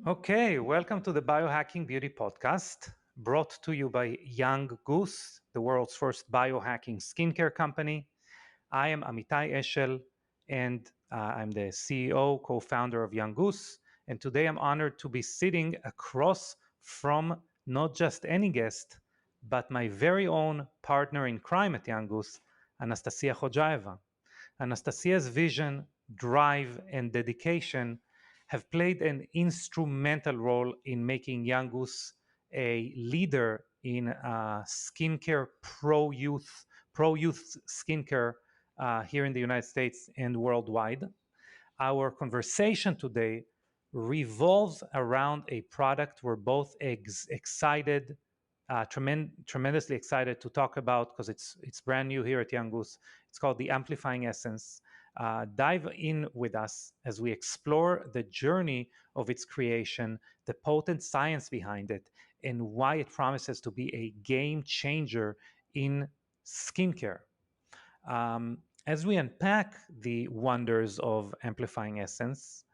Okay, welcome to the Biohacking Beauty podcast, brought to you by Young Goose, the world's first biohacking skincare company. I am Amitay Eshel, and I'm the CEO, co-founder of Young Goose. And today I'm honored to be sitting across from not just any guest, but my very own partner in crime at Young Goose, Anastasia Hojaeva. Anastasia's vision, drive, and dedication have played an instrumental role in making Young Goose a leader in skincare pro-youth skincare here in the United States and worldwide. Our conversation today revolves around a product we're both excited, tremendously excited to talk about because it's brand new here at Young Goose. It's called the Amplifying Essence. Dive in with us as we explore the journey of its creation, the potent science behind it, and why it promises to be a game changer in skincare. As we unpack the wonders of Amplifying Essence,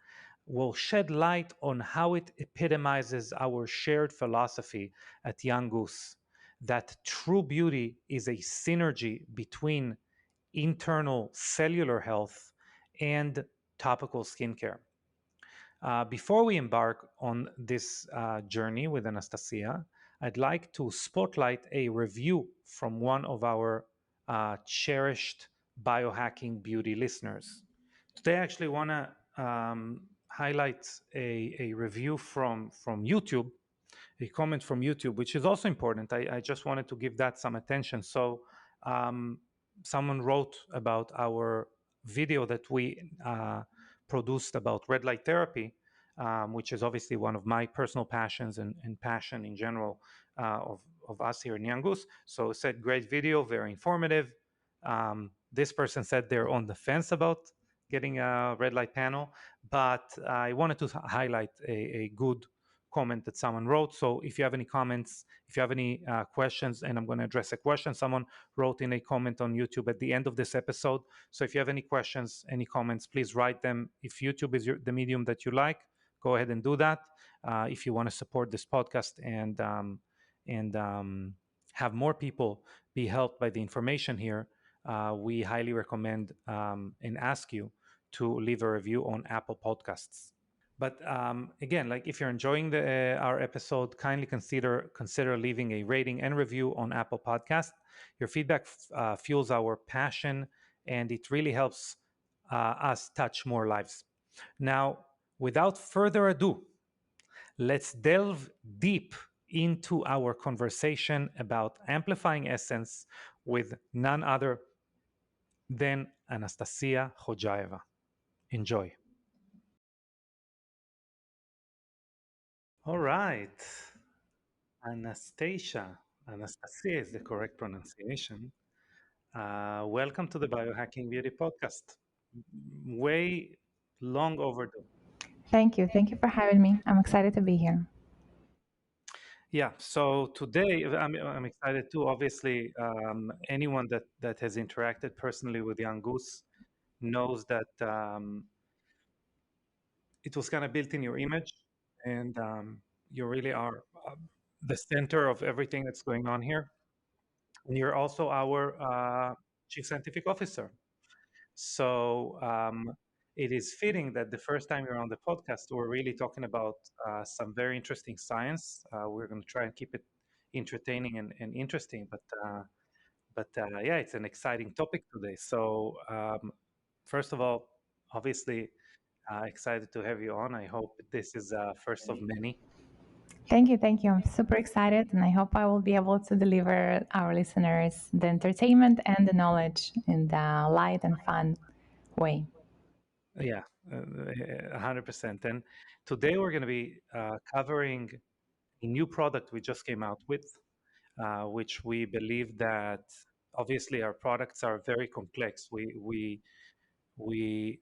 we'll shed light on how it epitomizes our shared philosophy at Young Goose that true beauty is a synergy between internal cellular health and topical skincare. Before we embark on this journey with Anastasia, I'd like to spotlight a review from one of our cherished biohacking beauty listeners. Today, I actually want to highlight a review from YouTube, a comment from YouTube, which is also important. I just wanted to give that some attention. So, someone wrote about our video that we produced about red light therapy, which is obviously one of my personal passions and passion in general of us here in Young Goose. So it said, great video, very informative. This person said they're on the fence about getting a red light panel, but I wanted to highlight a good comment that someone wrote. So if you have any comments, if you have any questions, and I'm going to address a question someone wrote in a comment on YouTube at the end of this episode. So if you have any questions, any comments, please write them. If YouTube is the medium that you like, go ahead and do that. If you want to support this podcast and have more people be helped by the information here, we highly recommend and ask you to leave a review on Apple Podcasts. But again, like if you're enjoying our episode, kindly consider leaving a rating and review on Apple Podcast. Your feedback fuels our passion, and it really helps us touch more lives. Now, without further ado, let's delve deep into our conversation about Amplifying Essence with none other than Anastasia Hojaeva. Enjoy. All right. Anastasia is the correct pronunciation. Welcome to the Biohacking Beauty podcast. Way long overdue. Thank you. Thank you for having me. I'm excited to be here. Yeah, so today I'm excited too. Obviously, anyone that has interacted personally with Young Goose knows that it was kind of built in your image, and you really are the center of everything that's going on here. And you're also our chief scientific officer. So it is fitting that the first time you're on the podcast, we're really talking about some very interesting science. We're going to try and keep it entertaining and interesting, but yeah, it's an exciting topic today. So first of all, obviously, excited to have you on. I hope this is first of many. Thank you. Thank you. I'm super excited, and I hope I will be able to deliver our listeners the entertainment and the knowledge in the light and fun way. Yeah, 100%. And today we're going to be covering a new product we just came out with, which we believe that obviously our products are very complex. We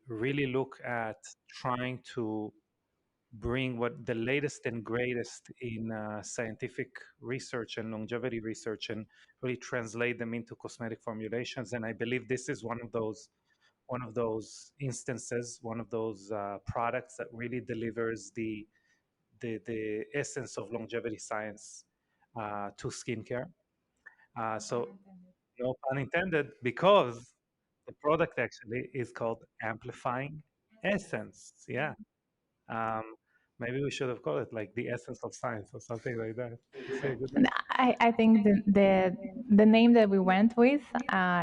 really look at trying to bring what the latest and greatest in scientific research and longevity research and really translate them into cosmetic formulations. And I believe this is one of those instances, one of those products that really delivers the essence of longevity science to skincare. So no pun intended, because the product actually is called Amplifying Essence. Yeah. Um, Maybe we should have called it like the essence of science or something like that. To say a good name. I think the name that we went with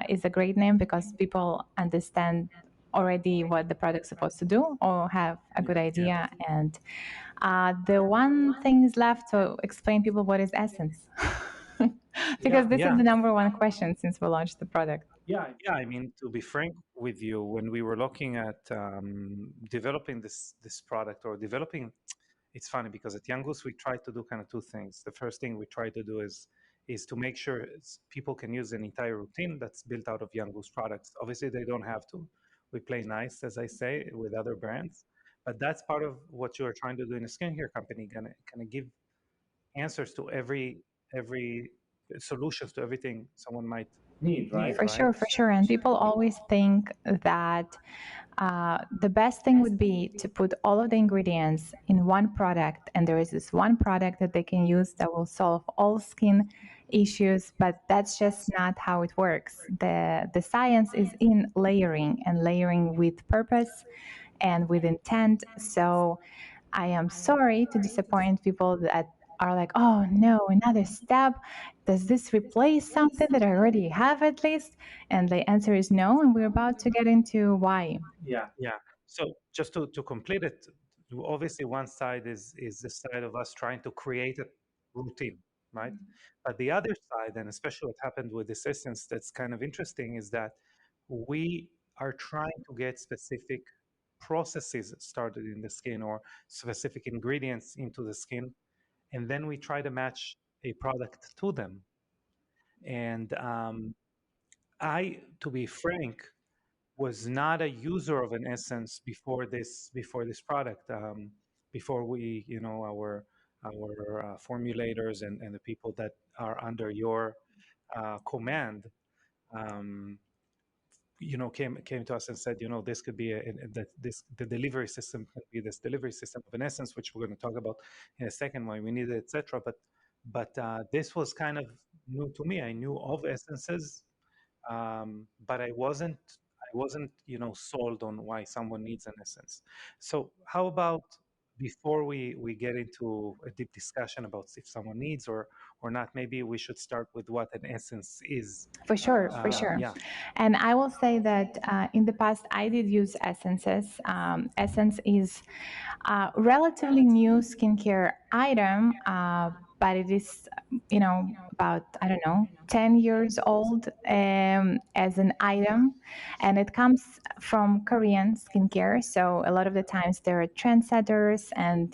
is a great name because people understand already what the product's supposed to do or have a good Yeah. idea. And the one thing is left to explain people what is essence. Because this is Yeah. the number one question since we launched the product. Yeah, I mean, to be frank with you, when we were looking at developing this product or developing, it's funny because at Young Goose we try to do kind of two things. The first thing we try to do is to make sure people can use an entire routine that's built out of Young Goose products. Obviously, they don't have to. We play nice, as I say, with other brands, but that's part of what you are trying to do in a skincare company. Gonna give answers to every solutions to everything someone might need, For right? sure, for sure. And people always think that the best thing would be to put all of the ingredients in one product, and there is this one product that they can use that will solve all skin issues. But that's just not how it works. The science is in layering and layering with purpose and with intent. So I am sorry to disappoint people that are like, oh no, another step. Does this replace something that I already have at least? And the answer is no. And we're about to get into why. Yeah. So just to complete it, obviously one side is the side of us trying to create a routine, right? But the other side, and especially what happened with this essence that's kind of interesting, is that we are trying to get specific processes started in the skin or specific ingredients into the skin, and then we try to match a product to them. And to be frank, was not a user of an essence before this product. Before we, our formulators and the people that are under your command, um, came to us and said, this could be that this the delivery system could be this delivery system of an essence, which we're going to talk about in a second, why we need it, etc. But this was kind of new to me. I knew of essences, but I wasn't sold on why someone needs an essence. So how about before we get into a deep discussion about if someone needs or not, maybe we should start with what an essence is. For sure, for sure. Yeah. And I will say that in the past, I did use essences. Essence is a relatively new skincare item, but it is, about, I don't know, 10 years old as an item. And it comes from Korean skincare. So a lot of the times there are trendsetters and,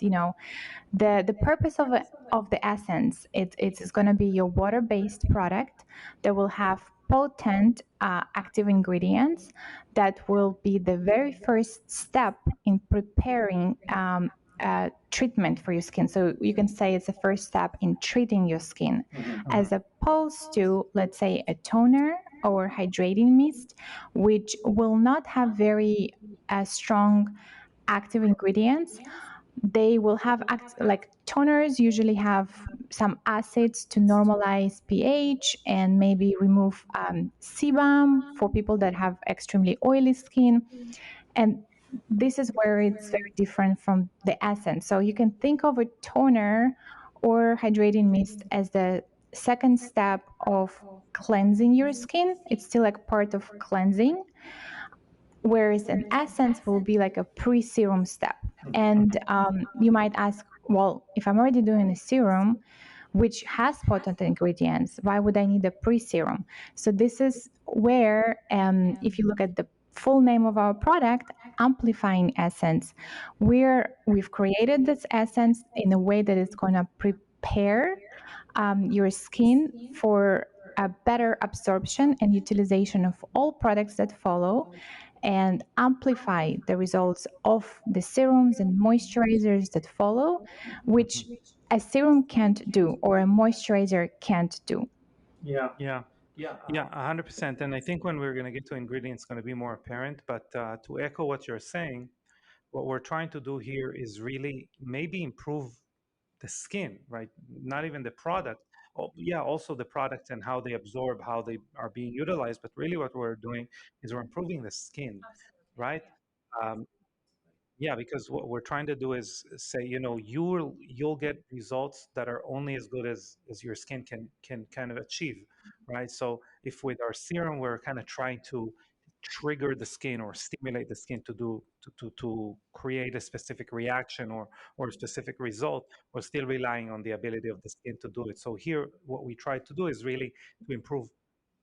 the purpose of the essence, it's going to be your water-based product that will have potent active ingredients that will be the very first step in preparing treatment for your skin. So you can say it's the first step in treating your skin, as opposed to, let's say, a toner or hydrating mist, which will not have very strong active ingredients. They will have like toners usually have some acids to normalize pH and maybe remove sebum for people that have extremely oily skin. And this is where it's very different from the essence. So you can think of a toner or hydrating mist as the second step of cleansing your skin. It's still like part of cleansing, whereas an essence will be like a pre-serum step. And you might ask, well, if I'm already doing a serum, which has potent ingredients, why would I need a pre-serum? So this is where, if you look at the full name of our product, Amplifying Essence, we've created this essence in a way that it's going to prepare your skin for a better absorption and utilization of all products that follow, and amplify the results of the serums and moisturizers that follow, which a serum can't do or a moisturizer can't do. Yeah. Yeah, 100%. And I think when we're going to get to ingredients, it's going to be more apparent. But to echo what you're saying, what we're trying to do here is really maybe improve the skin, right? Not even the product. Oh, yeah, also the product and how they absorb, how they are being utilized. But really, what we're doing is we're improving the skin, right? Um, yeah, because what we're trying to do is say, you'll get results that are only as good as your skin can kind of achieve, right? So if with our serum we're kind of trying to trigger the skin or stimulate the skin to create a specific reaction or a specific result, we're still relying on the ability of the skin to do it. So here, what we try to do is really to improve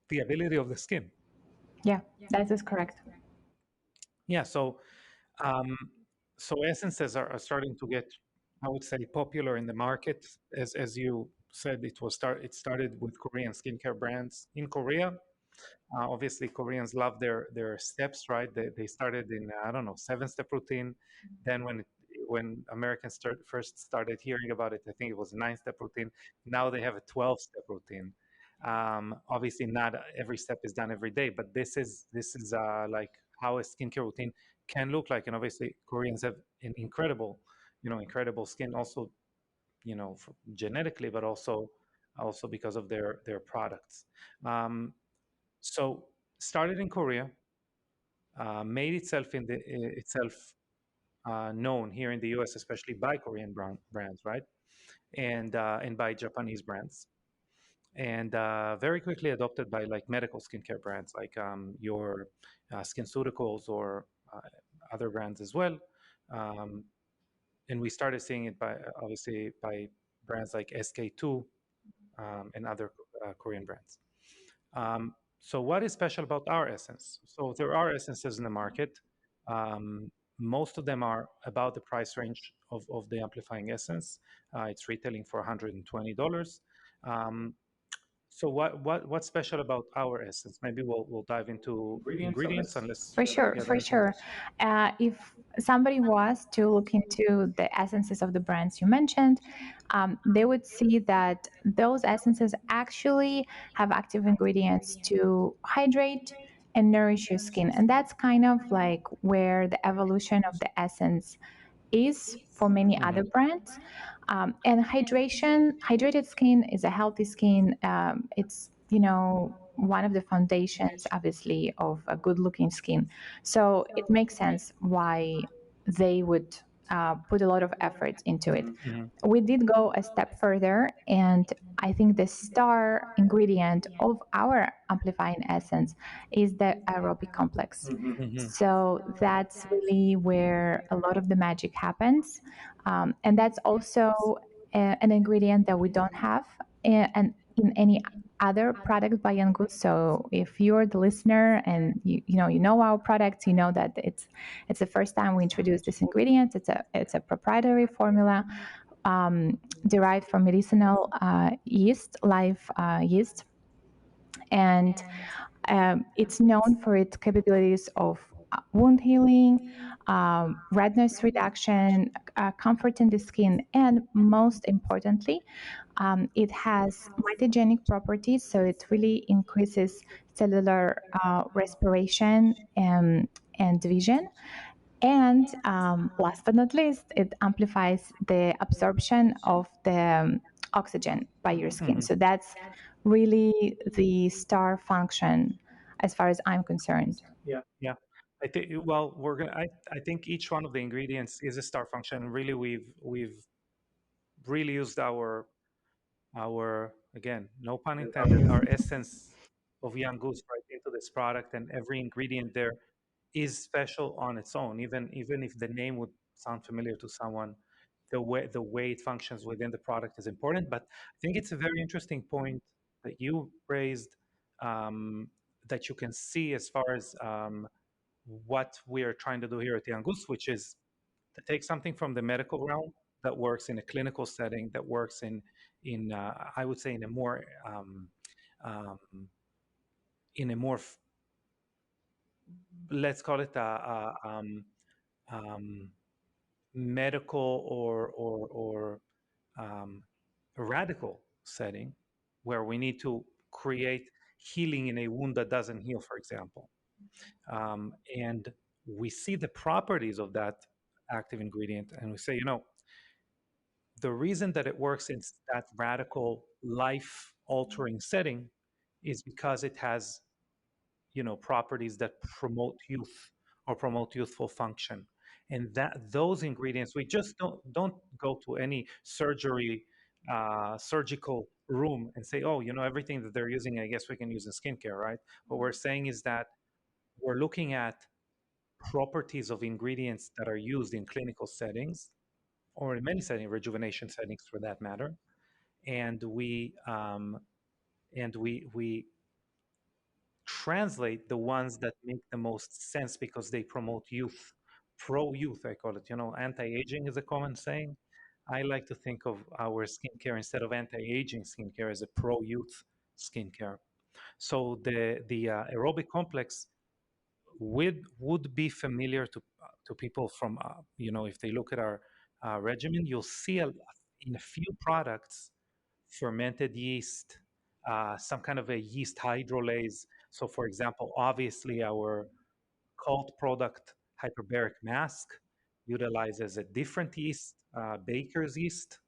the ability of the skin. Yeah, that is correct. Yeah, um, so essences are starting to get, I would say, popular in the market. As you said, it started with Korean skincare brands in Korea. Obviously, Koreans love their steps, right? They started in, I don't know, 7-step routine. Then when Americans first started hearing about it, I think it was 9-step routine. Now they have a 12-step routine. Obviously, not every step is done every day, but this is like how a skincare routine can look like. And obviously, Koreans have an incredible skin, also, genetically, but also because of their products. Um, so started in Korea, made itself known here in the U.S., especially by Korean brands, right, and by Japanese brands, and very quickly adopted by like medical skincare brands like your SkinCeuticals or other brands as well. Um, and we started seeing it by obviously by brands like SK2 and other Korean brands. So what is special about our essence? So there are essences in the market. Um, Most of them are about the price range of the Amplifying Essence. It's retailing for $120. Um, so what's special about our essence? Maybe we'll dive into ingredients unless For sure, you have for anything sure. else. If somebody was to look into the essences of the brands you mentioned, they would see that those essences actually have active ingredients to hydrate and nourish your skin. And that's kind of like where the evolution of the essence is for many Mhm. other brands. And hydrated skin is a healthy skin. It's, one of the foundations, obviously, of a good looking skin. So it makes sense why they would put a lot of effort into it. Mhm. We did go a step further, and I think the star ingredient of our amplifying essence is the aerobic complex. Mhm. So that's really where a lot of the magic happens. And that's also an ingredient that we don't have in any other product by Young Goose. So if you're the listener and you know our products, you know that it's the first time we introduced this ingredient. It's a proprietary formula derived from medicinal yeast, live yeast, and it's known for its capabilities of wound healing, redness reduction, comfort in the skin, and most importantly, it has mitogenic properties, so it really increases cellular respiration and division. And last but not least, it amplifies the absorption of the oxygen by your skin. Mhm. So that's really the star function as far as I'm concerned. Yeah. I think, well, I think each one of the ingredients is a star function. Really, we've really used our, again, no pun intended, our essence of Young Goose right into this product, and every ingredient there is special on its own. Even if the name would sound familiar to someone, the way it functions within the product is important. But I think it's a very interesting point that you raised, um, that you can see as far as what we are trying to do here at Young Goose, which is to take something from the medical realm that works in a clinical setting, that works in I would say in a more um, in a more let's call it um, medical or um, a radical setting where we need to create healing in a wound that doesn't heal, for example. And we see the properties of that active ingredient and we say, the reason that it works in that radical life altering setting is because it has, properties that promote youth or promote youthful function. And that those ingredients, we just don't go to any surgical room and say, oh, everything that they're using, I guess we can use in skincare, right? What we're saying is that we're looking at properties of ingredients that are used in clinical settings or in many settings, rejuvenation settings for that matter, and we translate the ones that make the most sense because they promote youth, pro youth, I call it. Anti-aging is a common saying. I like to think of our skincare instead of anti-aging skincare as a pro youth skincare. So the aerobic complex would be familiar to people from if they look at our regimen, you'll see in a few products fermented yeast, some kind of a yeast hydrolase. So, for example, obviously our cult product, hyperbaric mask, utilizes a different yeast, baker's yeast,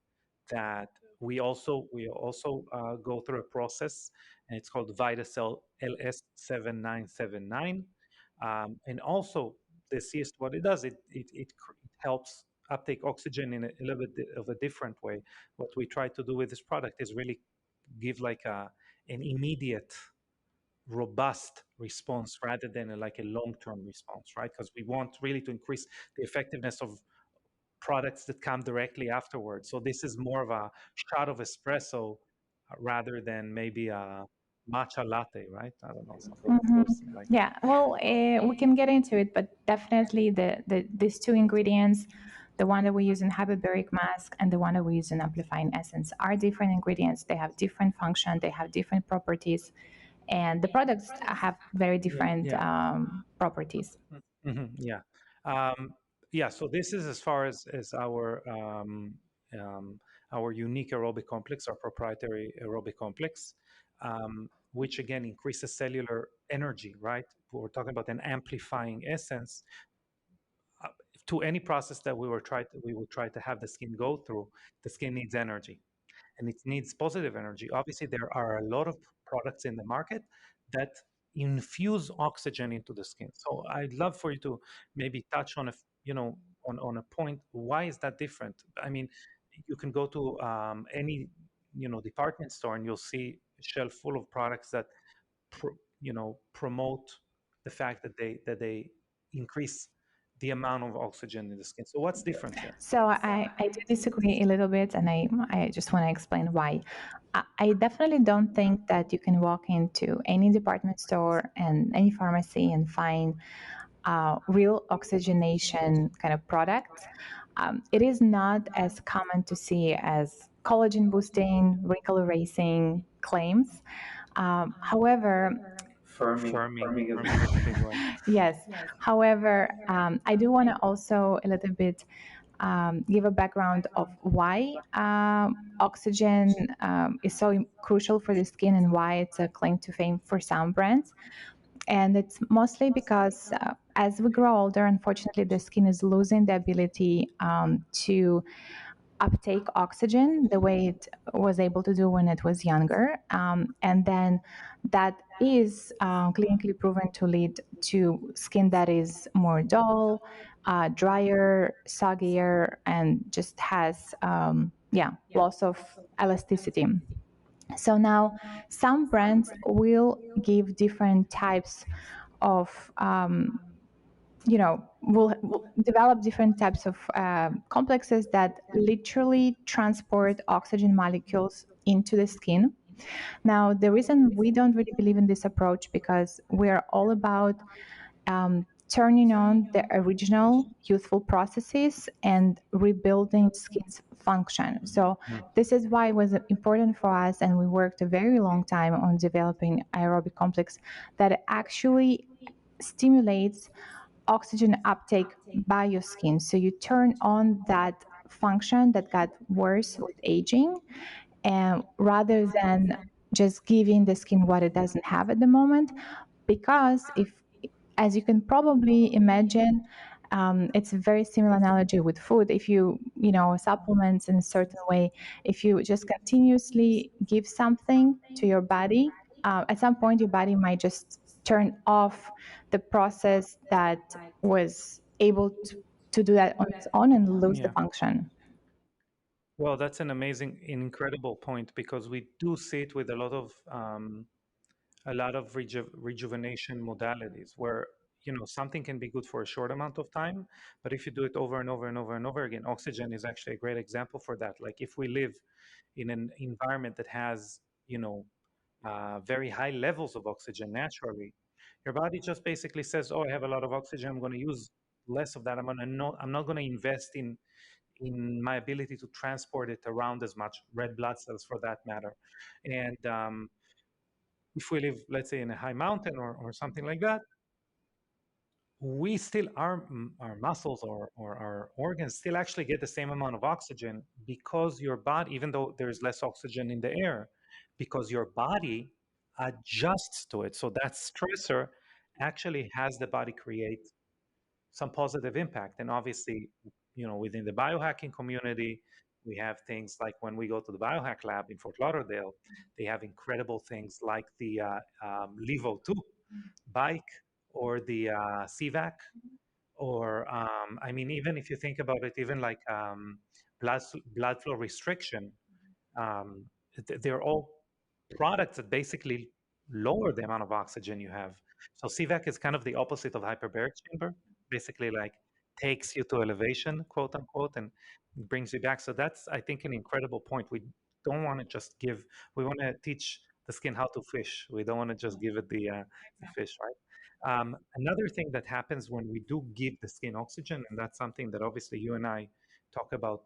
that we also go through a process, and it's called VitaCell LS7979. And also, this yeast, what it does, it helps uptake oxygen in a little bit of a different way. What we try to do with this product is really give like an immediate robust response rather than like a long-term response, right? Because we want really to increase the effectiveness of products that come directly afterwards. So this is more of a shot of espresso rather than maybe a matcha latte, right? I don't know, something that Mhm. goes like that. Yeah, well, we can get into it, but definitely these two ingredients, the one that we use in hyperbaric mask and the one that we use in amplifying essence, are different ingredients. They have different function, they have different properties, and the products have very different Yeah. properties. Yeah. Um, yeah. So this is as far as our unique aerobic complex, our proprietary aerobic complex, which again increases cellular energy. Right. We're talking about an amplifying essence. Uh, to any process that we will try to have the skin go through, the skin needs energy and it needs positive energy. Obviously, there are a lot of products in the market that infuse oxygen into the skin. So I'd love for you to maybe touch on on a point. Why is that different? I mean, you can go to any department store and you'll see a shelf full of products that promote the fact that they increase the amount of oxygen in the skin. So what's different here? So I do disagree a little bit, and I just want to explain why. I definitely don't think that you can walk into any department store and any pharmacy and find real oxygenation kind of products. It is not as common to see as collagen boosting, wrinkle erasing claims. However, Firming is a big one. yes. However, I do want to also a little bit give a background of why oxygen is so crucial for the skin and why it's a claim to fame for some brands. And it's mostly because as we grow older, unfortunately, the skin is losing the ability to uptake oxygen the way it was able to do when it was younger. And then that is clinically proven to lead to skin that is more dull, drier, soggier, and just has, loss of elasticity. So now some brands will give different types of will develop different types of complexes that literally transport oxygen molecules into the skin. Now, the reason we don't really believe in this approach because we're all about turning on the original youthful processes and rebuilding skin's function. So this is why it was important for us, and we worked a very long time on developing aerobic complex that actually stimulates oxygen uptake by your skin. So you turn on that function that got worse with aging, and rather than just giving the skin what it doesn't have at the moment. Because if, as you can probably imagine, it's a very similar analogy with food. If you supplements in a certain way, if you just continuously give something to your body, at some point your body might just turn off the process that was able to do that on its own and lose the Yeah. function. Well, that's an amazing, incredible point because we do see it with a lot of rejuvenation modalities where something can be good for a short amount of time, but if you do it over and over and over and over again, oxygen is actually a great example for that. Like if we live in an environment that has very high levels of oxygen naturally, your body just basically says, "Oh, I have a lot of oxygen. I'm going to use less of that. I'm not going to invest in my ability to transport it around as much, red blood cells for that matter." And if we live, let's say, in a high mountain or something like that, we still, our muscles or our organs still actually get the same amount of oxygen because your body, even though there's less oxygen in the air, because your body adjusts to it. So that stressor actually has the body create some positive impact. And obviously, within the biohacking community, we have things like when we go to the biohack lab in Fort Lauderdale, they have incredible things like the Levo 2 bike or the CVAC, or I mean, even if you think about it, even like blood, blood flow restriction, um, they're all products that basically lower the amount of oxygen you have. So CVAC is kind of the opposite of hyperbaric chamber, basically like takes you to elevation, quote unquote, and brings you back. So that's, I think, an incredible point. We don't want to just give, we want to teach the skin how to fish. We don't want to just give it the fish, right? Another thing that happens when we do give the skin oxygen, and that's something that obviously you and I talk about,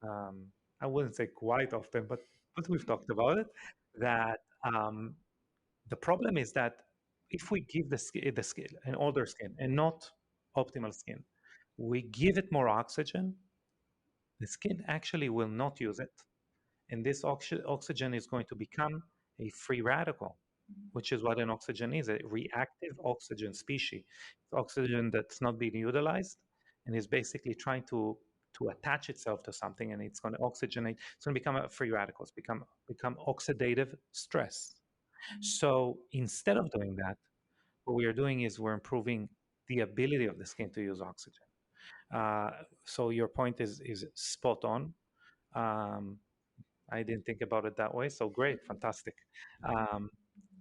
um, I wouldn't say quite often, but we've talked about it, that the problem is that if we give the skin, an older skin, and not optimal skin, we give it more oxygen, the skin actually will not use it. And this oxygen is going to become a free radical, which is what an oxygen is, a reactive oxygen species. It's oxygen that's not being utilized and is basically trying to attach itself to something, and it's going to oxygenate. It's going to become a free radical. It's become oxidative stress. So instead of doing that, what we are doing is we're improving the ability of the skin to use oxygen. Uh, so your point is spot on. Um, I didn't think about it that way. So great, fantastic. Um,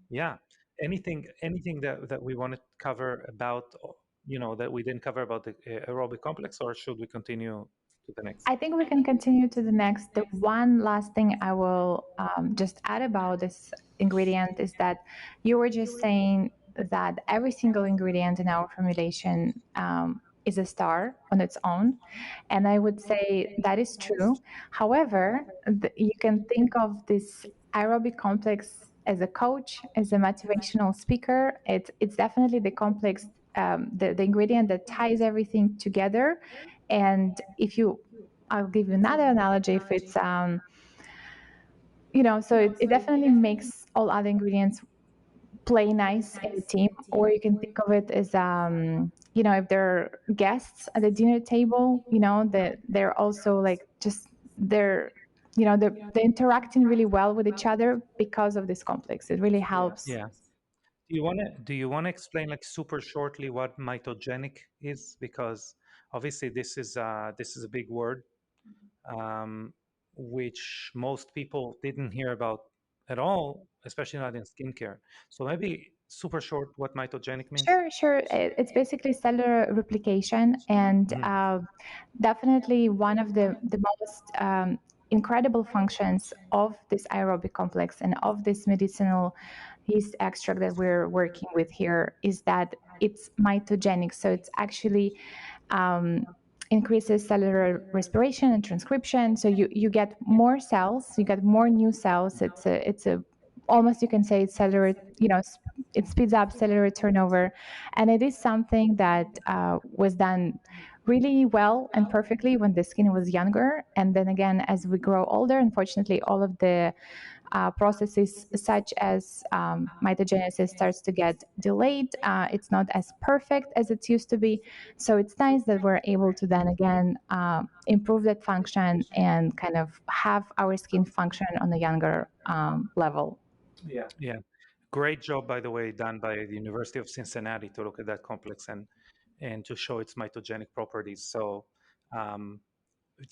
yeah. Anything that we want to cover about, that we didn't cover about the aerobic complex, or should we continue to the next? I think we can continue to the next. The one last thing I will just add about this ingredient is that you were just saying that every single ingredient in our formulation is a star on its own. And I would say that is true. However, you can think of this aerobic complex as a coach, as a motivational speaker. It's definitely the complex, the ingredient that ties everything together. And if you I'll give you another analogy. If it's, so it definitely makes all other ingredients play nice in the team. Or you can think of it as, if there are guests at the dinner table, that they're also like just they're, they're interacting really well with each other because of this complex. It really helps. Yeah. Do you want to explain like super shortly what mitogenic is? Because obviously this is a big word, um, which most people didn't hear about at all, especially not in skincare. So maybe super short what mitogenic means. Sure, sure. It's basically cellular replication, and Mhm. definitely one of the most incredible functions of this aerobic complex and of this medicinal yeast extract that we're working with here is that it's mitogenic. So it's actually um, increases cellular respiration and transcription. So you get more cells, you get more new cells. It's a almost, you can say, it's cellular, it speeds up cellular turnover. And it is something that was done really well and perfectly when the skin was younger. And then again, as we grow older, unfortunately, all of the processes such as mitogenesis starts to get delayed. It's not as perfect as it used to be. So it's nice that we're able to then again improve that function and kind of have our skin function on a younger level. Yeah. Great job, by the way, done by the University of Cincinnati to look at that complex and to show its mitogenic properties. So, um,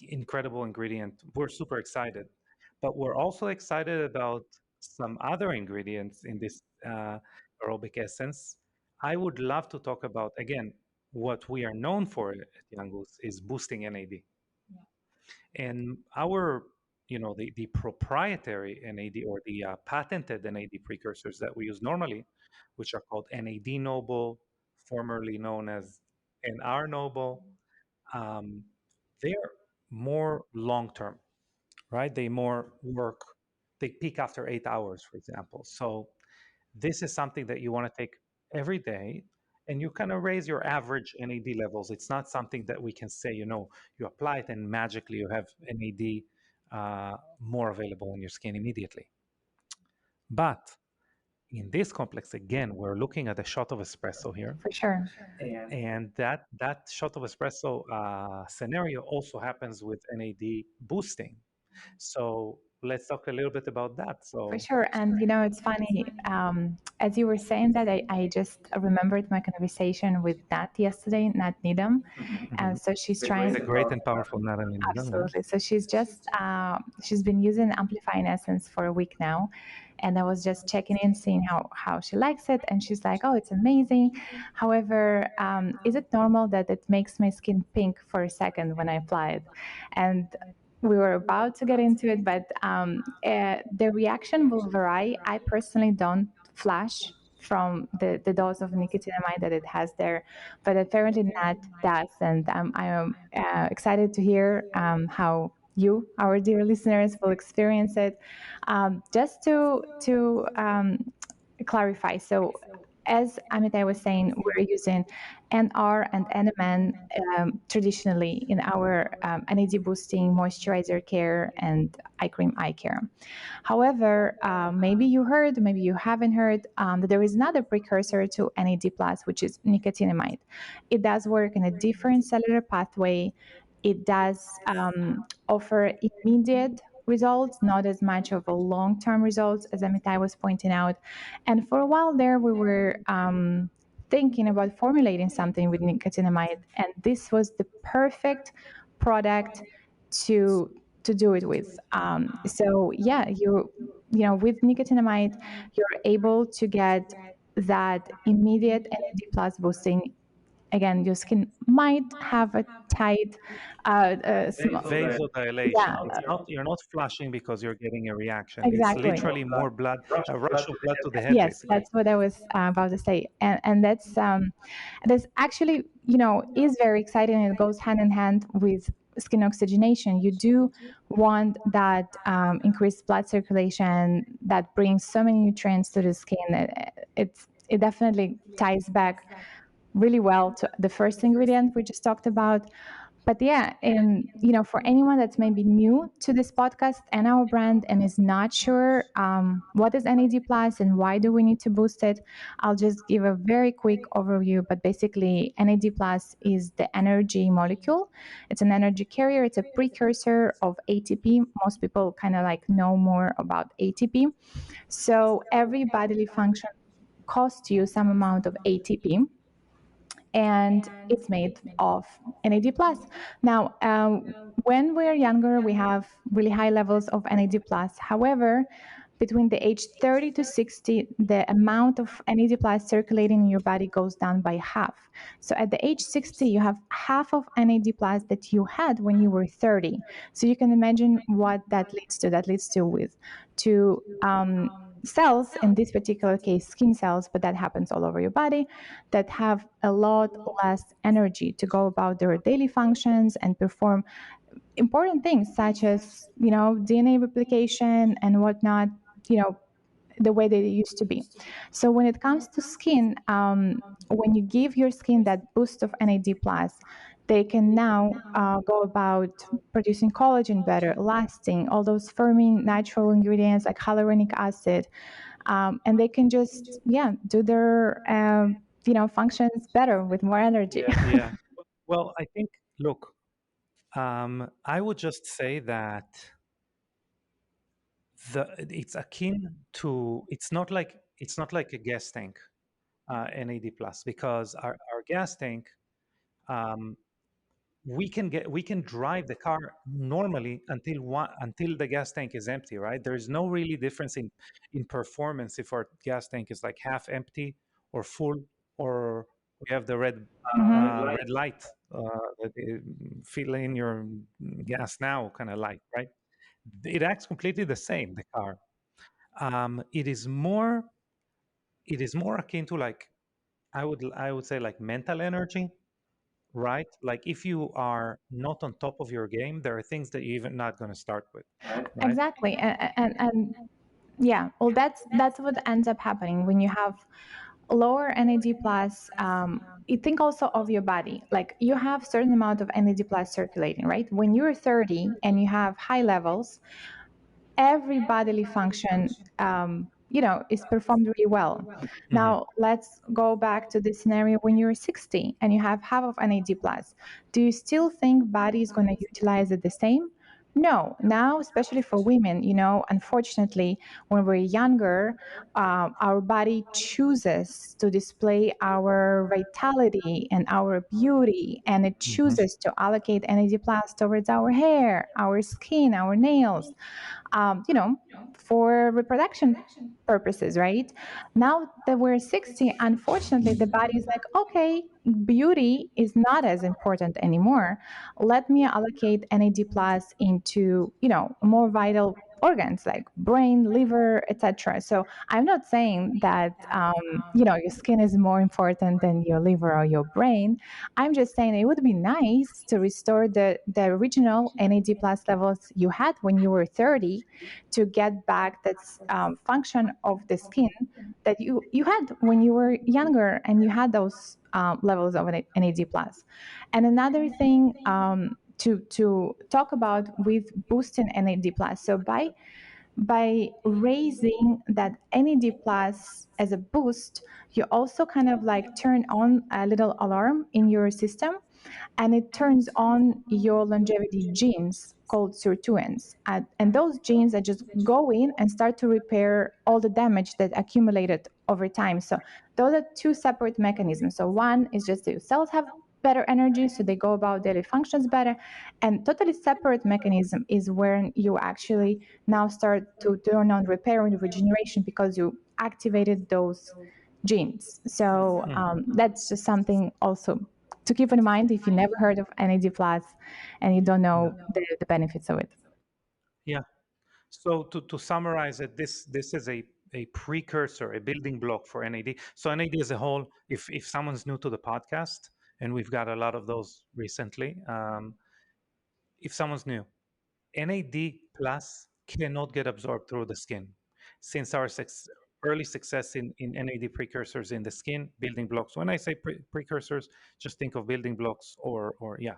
incredible ingredient. We're super excited, but we're also excited about some other ingredients in this aerobic essence. I would love to talk about, again, what we are known for at Young Goose is boosting NAD. And our, the proprietary NAD or the patented NAD precursors that we use normally, which are called NAD Noble, formerly known as NR Noble, um, they're more long term, right? They more work, they peak after 8 hours, for example. So this is something that you want to take every day and you kind of raise your average NAD levels. It's not something that we can say, you apply it and magically you have NAD more available in your skin immediately. But in this complex, again, we're looking at a shot of espresso here. For sure. And that shot of espresso scenario also happens with NAD boosting. So let's talk a little bit about that. For So sure. And it's funny. As you were saying that, I just remembered my conversation with Nat yesterday, Nat Needham. And so she's trying. the great and powerful Natalie Needham, yeah. Absolutely. So she's been using Amplifying Essence for a week now. And I was just checking in, seeing how she likes it. And she's like, oh, it's amazing. However, is it normal that it makes my skin pink for a second when I apply it? And we were about to get into it, but the reaction will vary. I personally don't flash from the dose of nicotinamide that it has there, but apparently Nat does, and I am excited to hear how you, our dear listeners, will experience it. Just to clarify, so as Amitai was saying, we're using NR and NMN traditionally in our NAD boosting moisturizer care and eye cream eye care. However, maybe you heard, maybe you haven't heard that there is another precursor to NAD+, which is nicotinamide. It does work in a different cellular pathway. It does offer immediate results, not as much of a long-term results as Amitai was pointing out. And for a while there, we were thinking about formulating something with nicotinamide, and this was the perfect product to do it with. So yeah, with nicotinamide, you're able to get that immediate NAD plus boosting. Again, your skin might have a tight, vasodilation. yeah, You're not flushing because you're getting a reaction. It's exactly. literally more blood, a rush of blood to the head, Yes, basically. that's what I was about to say, and that's actually is very exciting, and it goes hand in hand with skin oxygenation. You do want that increased blood circulation that brings so many nutrients to the skin. It definitely ties back really well to the first ingredient we just talked about. But yeah, and for anyone that's maybe new to this podcast and our brand and is not sure what is NAD plus and why do we need to boost it, I'll just give a very quick overview. But basically, NAD plus is the energy molecule. It's an energy carrier. It's a precursor of ATP. Most people kind of like know more about ATP. So every bodily function costs you some amount of ATP, and it's made of NAD+. Now, when we're younger, we have really high levels of NAD+. However, between the age 30 to 60, the amount of NAD+ circulating in your body goes down by half. So at the age 60, you have half of NAD+ that you had when you were 30. So you can imagine what that leads to. That leads to cells, in this particular case skin cells, but that happens all over your body, that have a lot less energy to go about their daily functions and perform important things such as DNA replication and whatnot, the way they used to be. So when it comes to skin, when you give your skin that boost of NAD+, they can now go about producing collagen better, lasting, all those firming natural ingredients like hyaluronic acid, and they can just do their functions better with more energy. Yeah. Well, I think, look, I would just say that it's akin to, it's not like a gas tank, NAD plus, because our gas tank, um, we can drive the car normally until the gas tank is empty, right? There is no really difference in performance if our gas tank is like half empty or full, or we have the red light, that fill in your gas now kind of light, right? It acts completely the same, the car. It is more, akin to, like, I would say, like mental energy, right? Like if you are not on top of your game, there are things that you're even not going to start with, right? Exactly, and yeah, well, that's what ends up happening when you have lower NAD plus. You think also of your body, like you have certain amount of NAD plus circulating, right? When you're 30 and you have high levels, every bodily function is performed really well. Hmm. Now let's go back to the scenario when you're 60 and you have half of NAD plus. Do you still think body is going to utilize it the same? No. Now, especially for women, unfortunately, when we're younger, our body chooses to display our vitality and our beauty, and it Hmm. chooses to allocate NAD plus towards our hair, our skin, our nails, um, you know, for reproduction purposes, right? Now that we're 60, unfortunately, the body is like, okay, beauty is not as important anymore. Let me allocate NAD plus into, more vital organs like brain, liver, etc. So I'm not saying that, your skin is more important than your liver or your brain. I'm just saying it would be nice to restore the original NAD plus levels you had when you were 30, to get back that function of the skin that you had when you were younger and you had those levels of NAD plus. And another thing, to talk about with boosting NAD plus. So by raising that NAD plus as a boost, you also kind of like turn on a little alarm in your system, and it turns on your longevity genes called sirtuins. And those genes that just go in and start to repair all the damage that accumulated over time. So those are two separate mechanisms. So one is just your cells have better energy, so they go about daily functions better. And totally separate mechanism is when you actually now start to turn on repair and regeneration because you activated those genes. So that's just something also to keep in mind if you never heard of NAD plus and you don't Yeah. know the benefits of it. Yeah. So to summarize it, this is a precursor, a building block for NAD. So NAD as a whole, if someone's new to the podcast, and we've got a lot of those recently, if someone's new, NAD plus cannot get absorbed through the skin. Since our early success in NAD precursors in the skin, building blocks. When I say precursors, just think of building blocks, or yeah,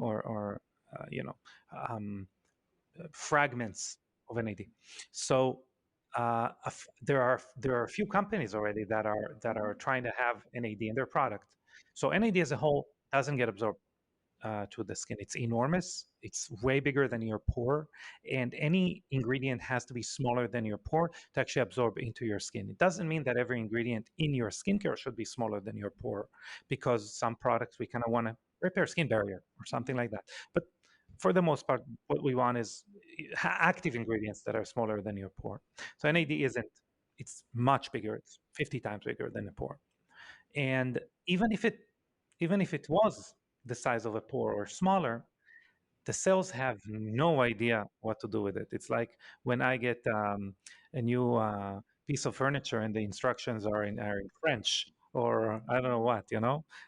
or uh, you know, um, fragments of NAD. So there are a few companies already that are trying to have NAD in their product. So NAD as a whole doesn't get absorbed to the skin. It's enormous. It's way bigger than your pore, and any ingredient has to be smaller than your pore to actually absorb into your skin. It doesn't mean that every ingredient in your skincare should be smaller than your pore, because some products we kind of want to repair skin barrier or something like that. But for the most part, what we want is active ingredients that are smaller than your pore. So NAD isn't. It's much bigger. It's 50 times bigger than the pore. And even if it even if it was the size of a pore or smaller, the cells have no idea what to do with it. It's like when I get a new piece of furniture and the instructions are in French, or I don't know what,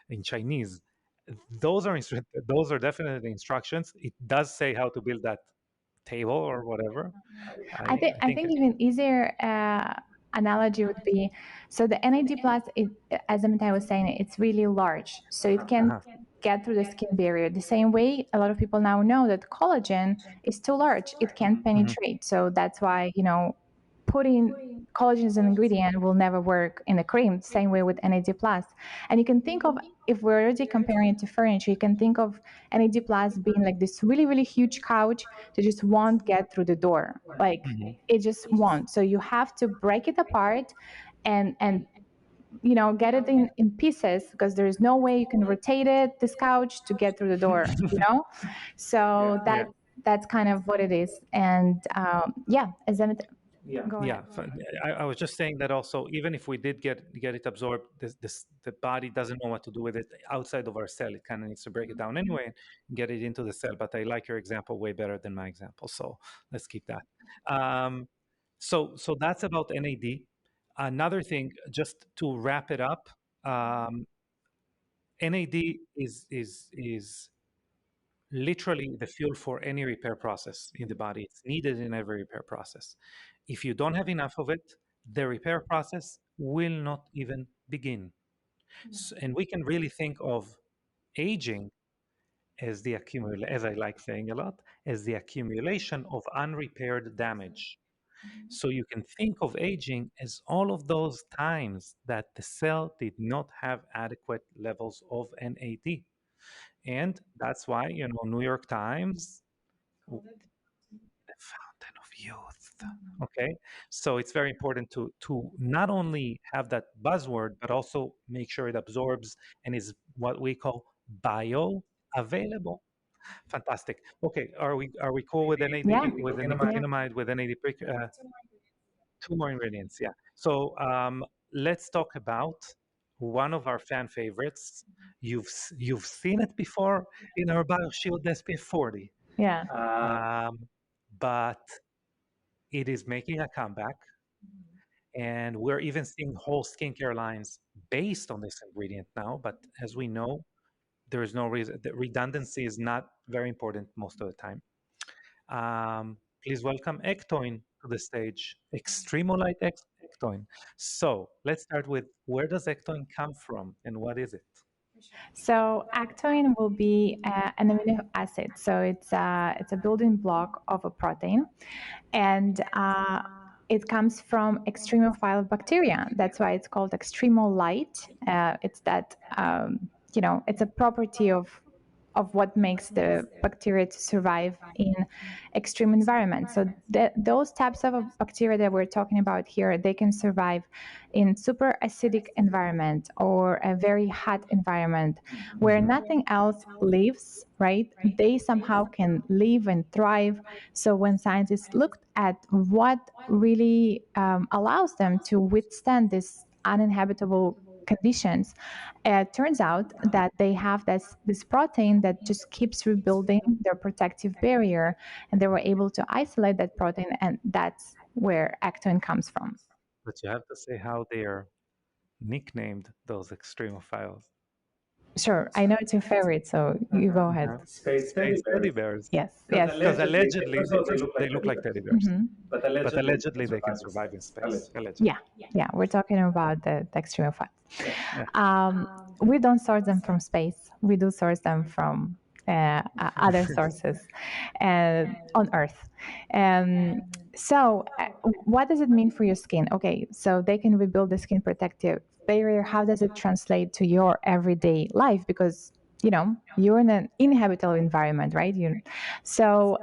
in Chinese. Those are definitely instructions. It does say how to build that table or whatever. I I think. think even easier analogy would be, so the NAD plus, as Amitai was saying, it's really large, so it can Uh-huh. get through the skin barrier. The same way a lot of people now know that collagen is too large. It can't penetrate. So that's why, putting collagen as an ingredient will never work in a cream. Same way with NAD+. And you can think of, if we're already comparing it to furniture, you can think of NAD+ being like this really, really huge couch that just won't get through the door. Like, it just won't. So you have to break it apart and get it in pieces, because there's no way you can rotate it, this couch, to get through the door. So that's kind of what it is. And as Emmett, go ahead. I was just saying that also, even if we did get it absorbed, the body doesn't know what to do with it outside of our cell. It kind of needs to break it down anyway and get it into the cell. But I like your example way better than my example, so let's keep that. So that's about NAD. Another thing, just to wrap it up, NAD is literally the fuel for any repair process in the body. It's needed in every repair process. If you don't have enough of it, the repair process will not even begin. And we can really think of aging as as I like saying a lot, as the accumulation of unrepaired damage. So you can think of aging as all of those times that the cell did not have adequate levels of NAD. And that's why, New York Times, the fountain of youth. Okay. So it's very important to not only have that buzzword, but also make sure it absorbs and is what we call bioavailable. Fantastic. Okay. Are we cool with NAD, Yeah. with the nicotinamide, with NAD two more ingredients? Yeah. So let's talk about one of our fan favorites. You've seen it before in our BioShield SPF 40. Yeah. But it is making a comeback, and we're even seeing whole skincare lines based on this ingredient now. But as we know, there is no reason. The redundancy is not very important most of the time. Please welcome Ectoine to the stage, Extremolyte Ectoine. So let's start with, where does Ectoine come from and what is it? So Ectoine will be an amino acid. So it's a building block of a protein, and it comes from extremophile bacteria. That's why it's called extremolyte. It's that it's a property of what makes the bacteria to survive in extreme environments. So those types of bacteria that we're talking about here, they can survive in super acidic environment or a very hot environment where nothing else lives, right? They somehow can live and thrive. So when scientists looked at what really allows them to withstand this uninhabitable conditions, it turns out that they have this protein that just keeps rebuilding their protective barrier, and they were able to isolate that protein, and that's where Ectoine comes from. But you have to say how they are nicknamed, those extremophiles. Sure, I know it's your favorite, so you go ahead. Space teddy bears. Yes, yes. Because allegedly, first of all, they look like teddy bears. But allegedly, they can survive in space. Allegedly. Yeah, we're talking about the extremophiles. We don't source them from space. We do source them from other sources on Earth. So what does it mean for your skin? Okay, so they can rebuild the skin protective barrier. How does it translate to your everyday life? Because you're in an inhabitable environment, right? So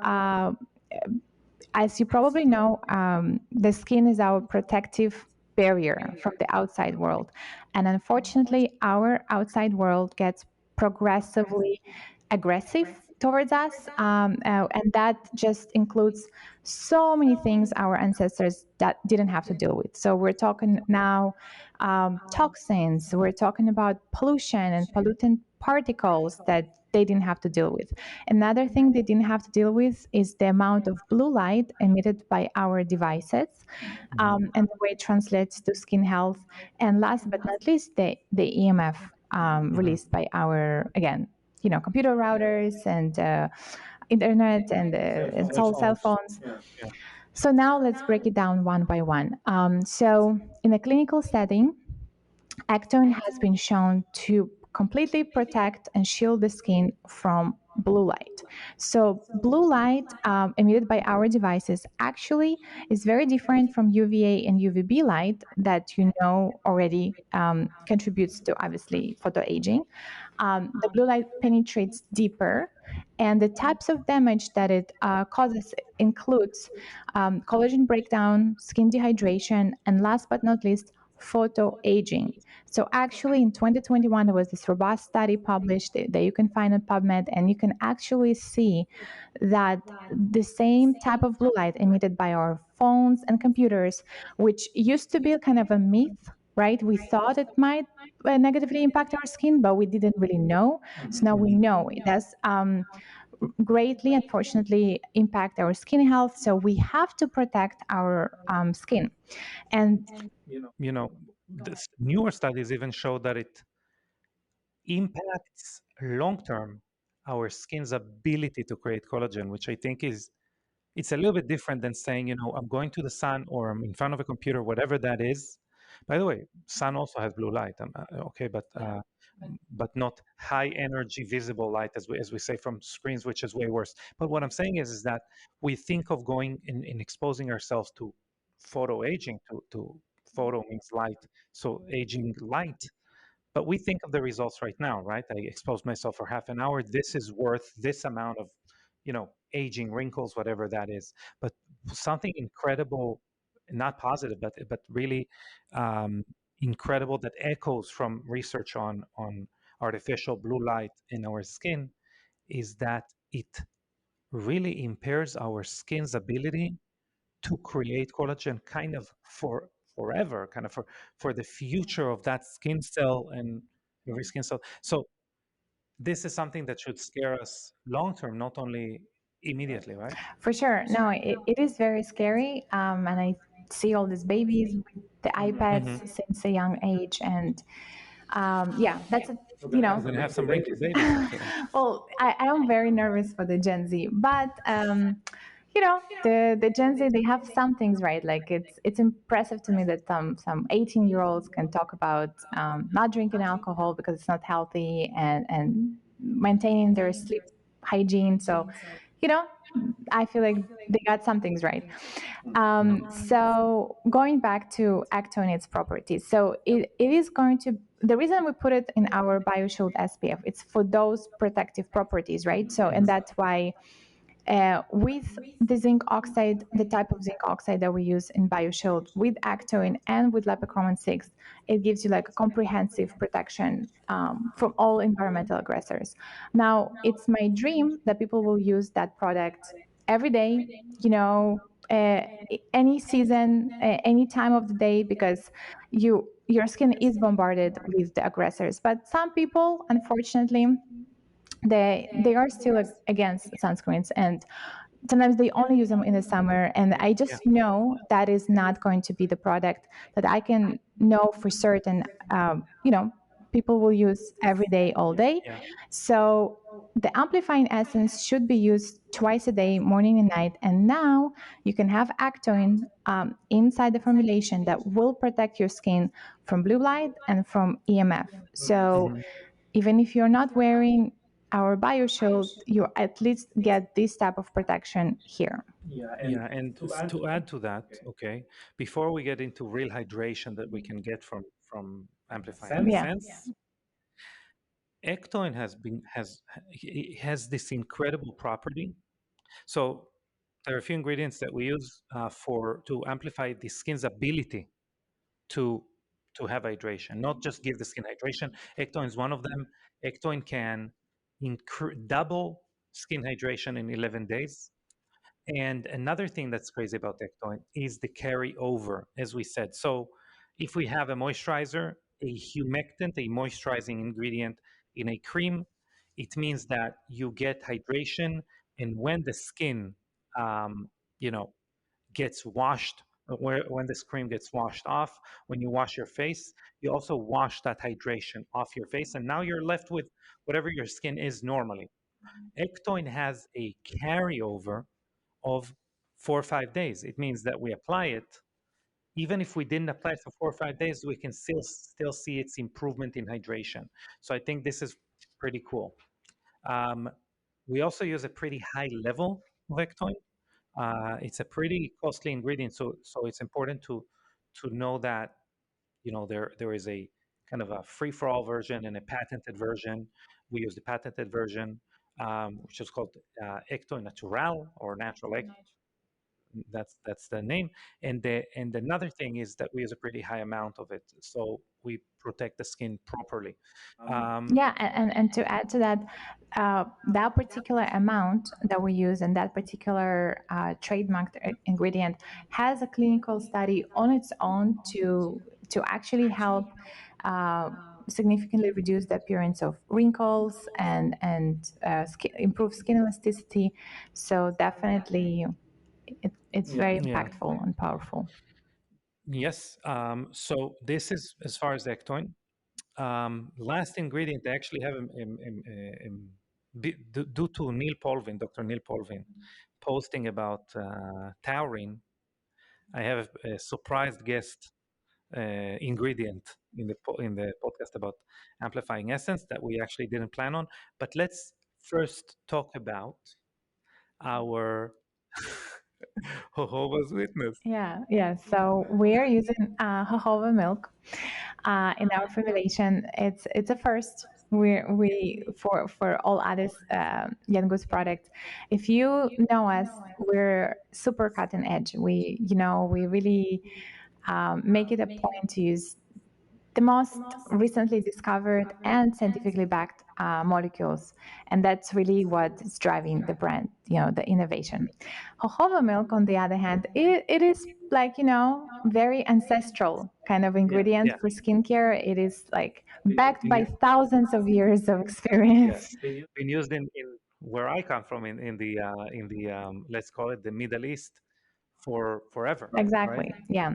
as you probably know, the skin is our protective barrier from the outside world, and unfortunately our outside world gets progressively aggressive towards us, and that just includes so many things our ancestors that didn't have to deal with. So we're talking now toxins, we're talking about pollution and pollutant particles that they didn't have to deal with. Another thing they didn't have to deal with is the amount of blue light emitted by our devices, and the way it translates to skin health. And last but not least, the EMF released by our, again, computer routers and internet and cell phones. So now let's break it down one by one. So in a clinical setting, Ectoine has been shown to completely protect and shield the skin from blue light. So blue light emitted by our devices actually is very different from UVA and UVB light that you know already contributes to obviously photoaging. The blue light penetrates deeper, and the types of damage that it causes includes collagen breakdown, skin dehydration, and last but not least, photoaging. So actually in 2021, there was this robust study published that you can find on PubMed, and you can actually see that the same type of blue light emitted by our phones and computers, which used to be kind of a myth, right? We thought it might negatively impact our skin, but we didn't really know. So now we know it does greatly, unfortunately, impact our skin health. So we have to protect our skin. And You know, this newer studies even show that it impacts long term our skin's ability to create collagen, which I think is it's a little bit different than saying, I'm going to the sun or I'm in front of a computer, whatever that is. By the way, sun also has blue light, okay, but not high energy visible light as we say from screens, which is way worse. But what I'm saying is that we think of going in exposing ourselves to photo aging, to photo means light, so aging light, but we think of the results right now, right? I exposed myself for half an hour. This is worth this amount of, aging, wrinkles, whatever that is. But something incredible, not positive, but really incredible that echoes from research on artificial blue light in our skin is that it really impairs our skin's ability to create collagen kind of for forever, kind of for the future of that skin cell and every skin cell. So this is something that should scare us long term, not only immediately, right? for sure, no, it is very scary. And I see all these babies with the Hmm. iPads since a young age. And yeah, that's a, We're gonna have some wrinkled babies, actually. well, I am very nervous for the Gen Z, but the Gen Z, they have some things right. Like it's impressive to me that some 18-year-olds can talk about not drinking alcohol because it's not healthy, and maintaining their sleep hygiene. So, you know, I feel like they got some things right. So going back to Ectoine and its properties, so it is going to, the reason we put it in our BioShield SPF, it's for those protective properties, right? So, and that's why with the zinc oxide, the type of zinc oxide that we use in BioShield, with Ectoine and with Lipochromin 6, it gives you like a comprehensive protection from all environmental aggressors. Now, it's my dream that people will use that product every day, you know, any season, any time of the day, because your skin is bombarded with the aggressors. But some people, unfortunately, they are still against sunscreens, and sometimes they only use them in the summer, and I Yeah. just know that is not going to be the product that I can know for certain people will use every day, all day. Yeah. So the amplifying essence should be used twice a day, morning and night, and now you can have Actoin inside the formulation that will protect your skin from blue light and from EMF. So Hmm. even if you're not wearing our BioShield, you at least get this type of protection here. Yeah, and to add to that, okay, before we get into real hydration that we can get from amplifying Yeah. essence, Ectoin has this incredible property. So there are a few ingredients that we use for to amplify the skin's ability to to have hydration, not just give the skin hydration. Ectoin is one of them. Ectoin can double skin hydration in 11 days. And another thing that's crazy about Ectoin is the carryover, as we said. So if we have a moisturizer, a humectant, a moisturizing ingredient in a cream, it means that you get hydration. And when the skin, um, you know, gets washed, when this cream gets washed off, when you wash your face, you also wash that hydration off your face. And now you're left with whatever your skin is normally. Ectoin has a carryover of 4 or 5 days. It means that we apply it even if we didn't apply for 4 or 5 days, we can still see its improvement in hydration. So I think this is pretty cool. Um, we also use a pretty high level of Ectoine. It's a pretty costly ingredient, so it's important to know that there is a kind of a free for all version and a patented version. We use the patented version, which is called Ecto Natural or Natural Ect. That's the name. And another thing is that we use a pretty high amount of it, so we protect the skin properly. Yeah, and to add to that, that particular amount that we use and that particular trademarked ingredient has a clinical study on its own to actually help uh, significantly reduce the appearance of wrinkles and improve skin elasticity. So definitely, it's very Yeah. impactful and powerful. Yes. So this is as far as the Ectoine. Last ingredient, they actually have due to Dr. Neil Polvin, posting about taurine. I have a surprised guest ingredient in the podcast about amplifying essence that we actually didn't plan on. But let's first talk about our Jehovah's Witness. Yeah. So we're using jojoba milk in our formulation. It's a first. We for all other Young Goose products. If you know us, we're super cutting edge. We really make it a point to use the most recently discovered and scientifically backed molecules. And that's really what's driving the brand, the innovation. Jojoba milk, on the other hand, it is like, very ancestral kind of ingredient Yeah. for skincare. It is like backed by thousands of years of experience. Yes, been used in where I come from in the let's call it the Middle East for forever, right? Exactly. Yeah.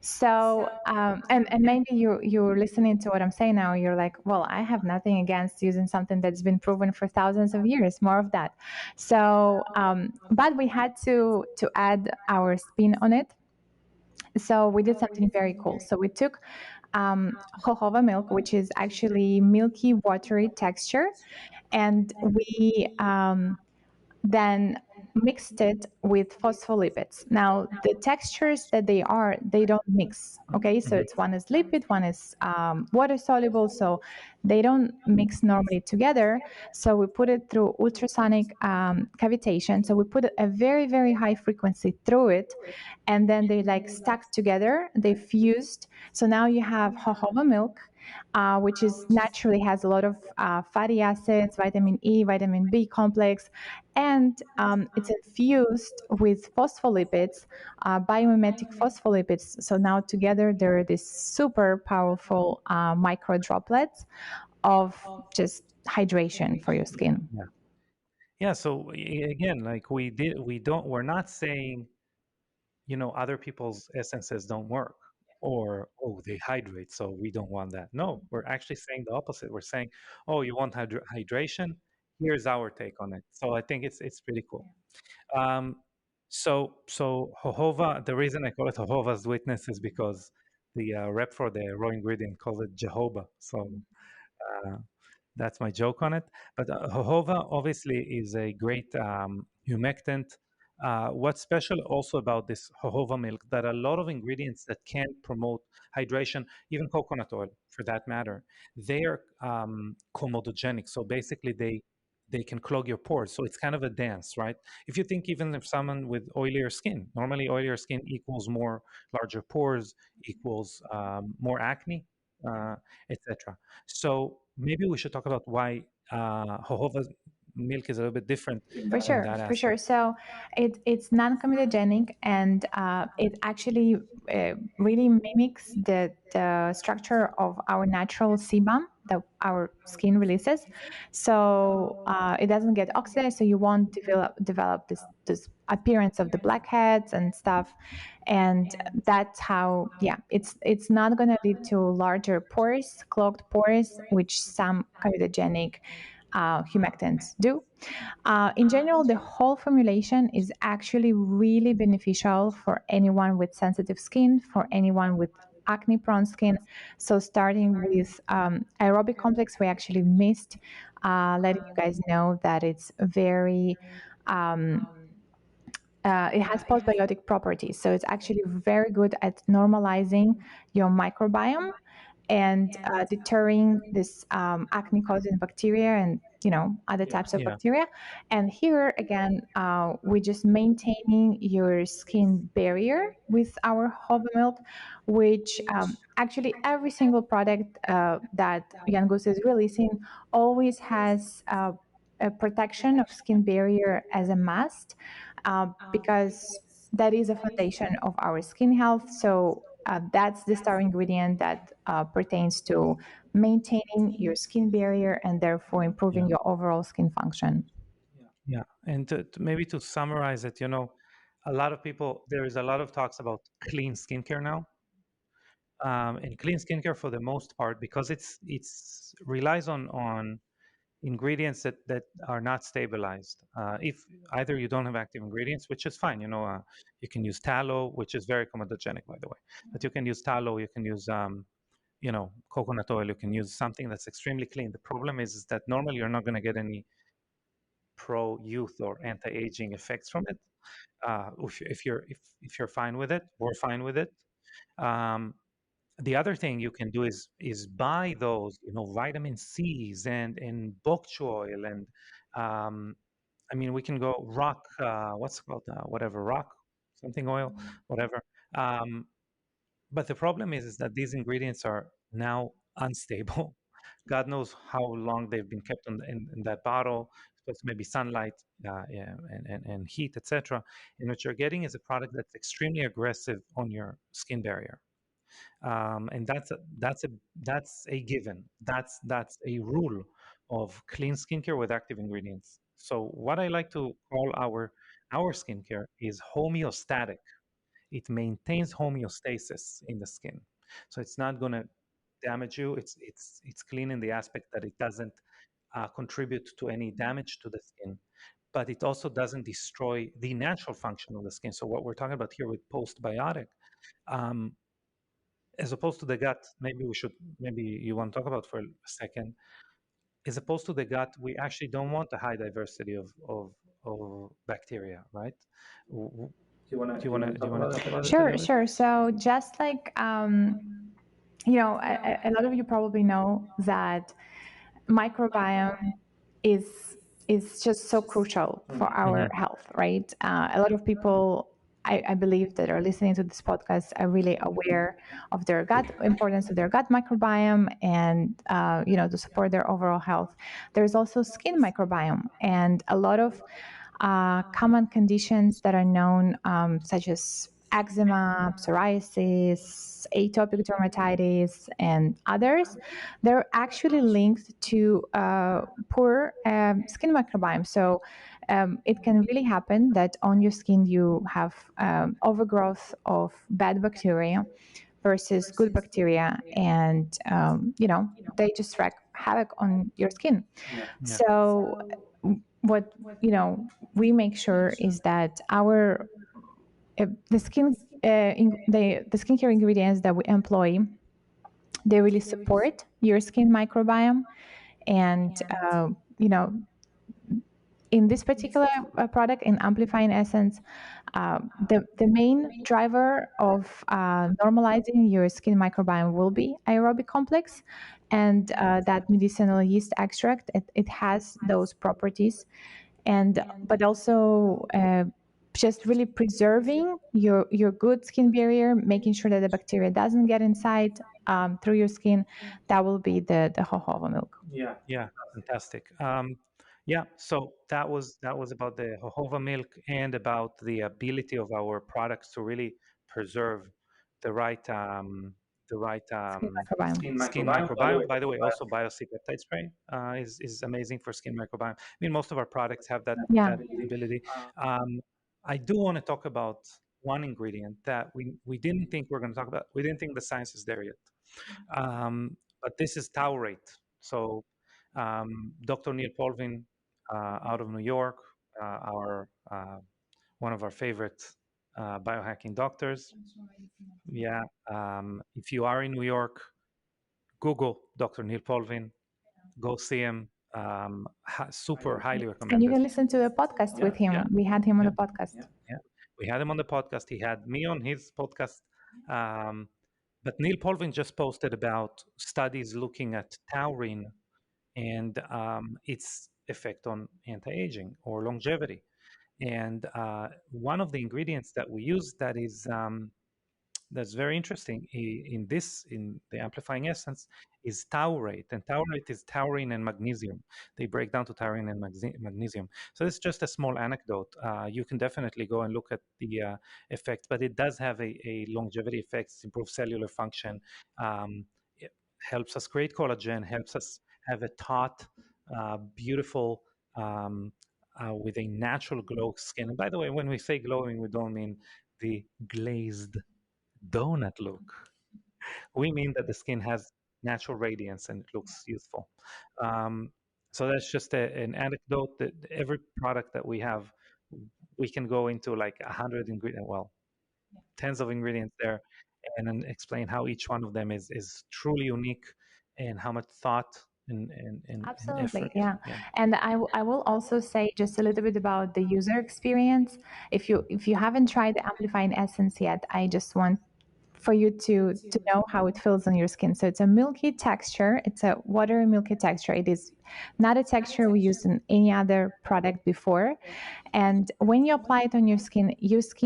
So, and maybe you're listening to what I'm saying now. You're like, well, I have nothing against using something that's been proven for thousands of years. More of that. So, but we had to add our spin on it. So we did something very cool. So we took jojoba milk, which is actually milky, watery texture, and we then mixed it with phospholipids. Now, the textures that they don't mix. Okay, so it's one is lipid, one is water soluble, so they don't mix normally together. So we put it through ultrasonic cavitation. So we put a very, very high frequency through it, and then they like stuck together, they fused. So now you have jojoba milk, which is naturally has a lot of fatty acids, vitamin E, vitamin B complex, and it's infused with phospholipids, biomimetic phospholipids. So now together they're these super powerful micro droplets of just hydration for your skin. Yeah. Yeah. So again, like we're not saying, other people's essences don't work or, oh, they hydrate, so we don't want that. No, we're actually saying the opposite. We're saying, oh, you want hydration? Here's our take on it. So I think it's pretty cool. Um, so Jehovah, the reason I call it Jehovah's Witness is because the rep for the raw ingredient calls it Jehovah. So uh, that's my joke on it. But jojoba obviously is a great humectant. What's special also about this jojoba milk that a lot of ingredients that can promote hydration, even coconut oil for that matter, they are comedogenic. So basically, they can clog your pores. So it's kind of a dance, right? If you think even if someone with oilier skin, normally oilier skin equals more larger pores, equals more acne, etc. So maybe we should talk about why jojoba milk is a little bit different For in sure, that for sure. aspect. So it's non-comedogenic, and it actually really mimics the structure of our natural sebum that our skin releases. So it doesn't get oxidized, so you won't develop this appearance of the blackheads and stuff. And that's how, yeah, it's not going to lead to larger pores, clogged pores, which some comedogenic humectants do. In general, the whole formulation is actually really beneficial for anyone with sensitive skin, for anyone with acne prone skin. So starting with Aerobic Complex, we actually missed letting you guys know that it's very it has postbiotic properties. So it's actually very good at normalizing your microbiome and deterring this acne causing bacteria and other types of Yeah. bacteria. And here again, we're just maintaining your skin barrier with our Hoba milk, which actually every single product that Young Goose is releasing always has a protection of skin barrier as a must, because that is a foundation of our skin health. So that's the star ingredient that pertains to maintaining your skin barrier and therefore improving Yeah. your overall skin function. Yeah. And maybe to summarize it, a lot of people, there is a lot of talks about clean skincare now. And clean skincare, for the most part, because it's relies on ingredients that are not stabilized. If either you don't have active ingredients, which is fine, you can use tallow, which is very comedogenic, by the way. But you can use tallow, you can use coconut oil, you can use something that's extremely clean. The problem is that normally you're not going to get any pro youth or anti-aging effects from it. If you're fine with it, we're fine with it. Um, the other thing you can do is buy those, vitamin C's and bok choy oil, and I mean we can go rock, what's it called, whatever, rock something oil, whatever. Um, but the problem is that these ingredients are now unstable. God knows how long they've been kept in that bottle. Plus maybe sunlight, yeah, and heat, etc. And what you're getting is a product that's extremely aggressive on your skin barrier. And that's a given. That's a rule of clean skincare with active ingredients. So what I like to call our skincare is homeostatic. It maintains homeostasis in the skin, so it's not going to damage you. It's clean in the aspect that it doesn't contribute to any damage to the skin, but it also doesn't destroy the natural function of the skin. So what we're talking about here with postbiotic, um, as opposed to the gut, maybe you want to talk about for a second. As opposed to the gut, we actually don't want a high diversity of bacteria, right? Do you want to talk about it a Sure, little bit? sure. So just like a lot of you probably know that microbiome is is just so crucial for our Hmm. health, right? A lot of people, I believe, that are listening to this podcast are really aware of their gut, importance of their gut microbiome, and to support their overall health. There's also skin microbiome, and a lot of common conditions that are known, such as eczema, psoriasis, atopic dermatitis, and others, they're actually linked to poor skin microbiome. So it can really happen that on your skin you have overgrowth of bad bacteria versus good bacteria, and they just wreak havoc on your skin. Yeah. So what we make sure is that our the skin the skincare ingredients that we employ, they really support your skin microbiome. And in this particular product, in Amplifying Essence, the main driver of normalizing your skin microbiome will be Aerobic Complex, and that medicinal yeast extract. It has those properties, and but also just really preserving your good skin barrier, making sure that the bacteria doesn't get inside through your skin. That will be the jojoba milk. Yeah, fantastic. Yeah, so that was about the jojoba milk and about the ability of our products to really preserve the right the right Skin microbiome. skin microbiome. By the way, also BioC peptide spray is amazing for skin microbiome. I mean, most of our products have Yeah. that ability. Um, I do want to talk about one ingredient that we didn't think we are going to talk about. We didn't think the science is there yet. But this is taurate. So Dr. Neil Polvin out of New York, our one of our favorite biohacking doctors. Yeah. If you are in New York, Google Dr. Neil Polvin, go see him. Super highly And you recommended. can listen to the podcast Yeah, with him. yeah, We had him on yeah, the podcast. yeah. We had him on the podcast. He had me on his podcast. Um, but Neil Polvin just posted about studies looking at taurine and its effect on anti-aging or longevity. And one of the ingredients that we use that's very interesting in the amplifying essence is taurate, and taurate is taurine and magnesium. They break down to taurine and magnesium. So it's just a small anecdote. You can definitely go and look at the effects, but it does have a longevity effects, improves cellular function, it helps us create collagen, helps us have a taut, beautiful, with a natural glow skin. And by the way, when we say glowing, we don't mean the glazed donut look. We mean that the skin has natural radiance and it looks youthful. Um, so that's just an anecdote that every product that we have, we can go into like 100 ingredients, well, tens of ingredients there, and then explain how each one of them is truly unique and how much thought and Absolutely, effort. yeah. Yeah. And I will also say just a little bit about the user experience. If you haven't tried the Amplifying Essence yet, I just want for you to know how it feels on your skin. So it's a milky texture. It's a watery milky texture. It is not a texture we used in any other product before. And when you apply it on your skin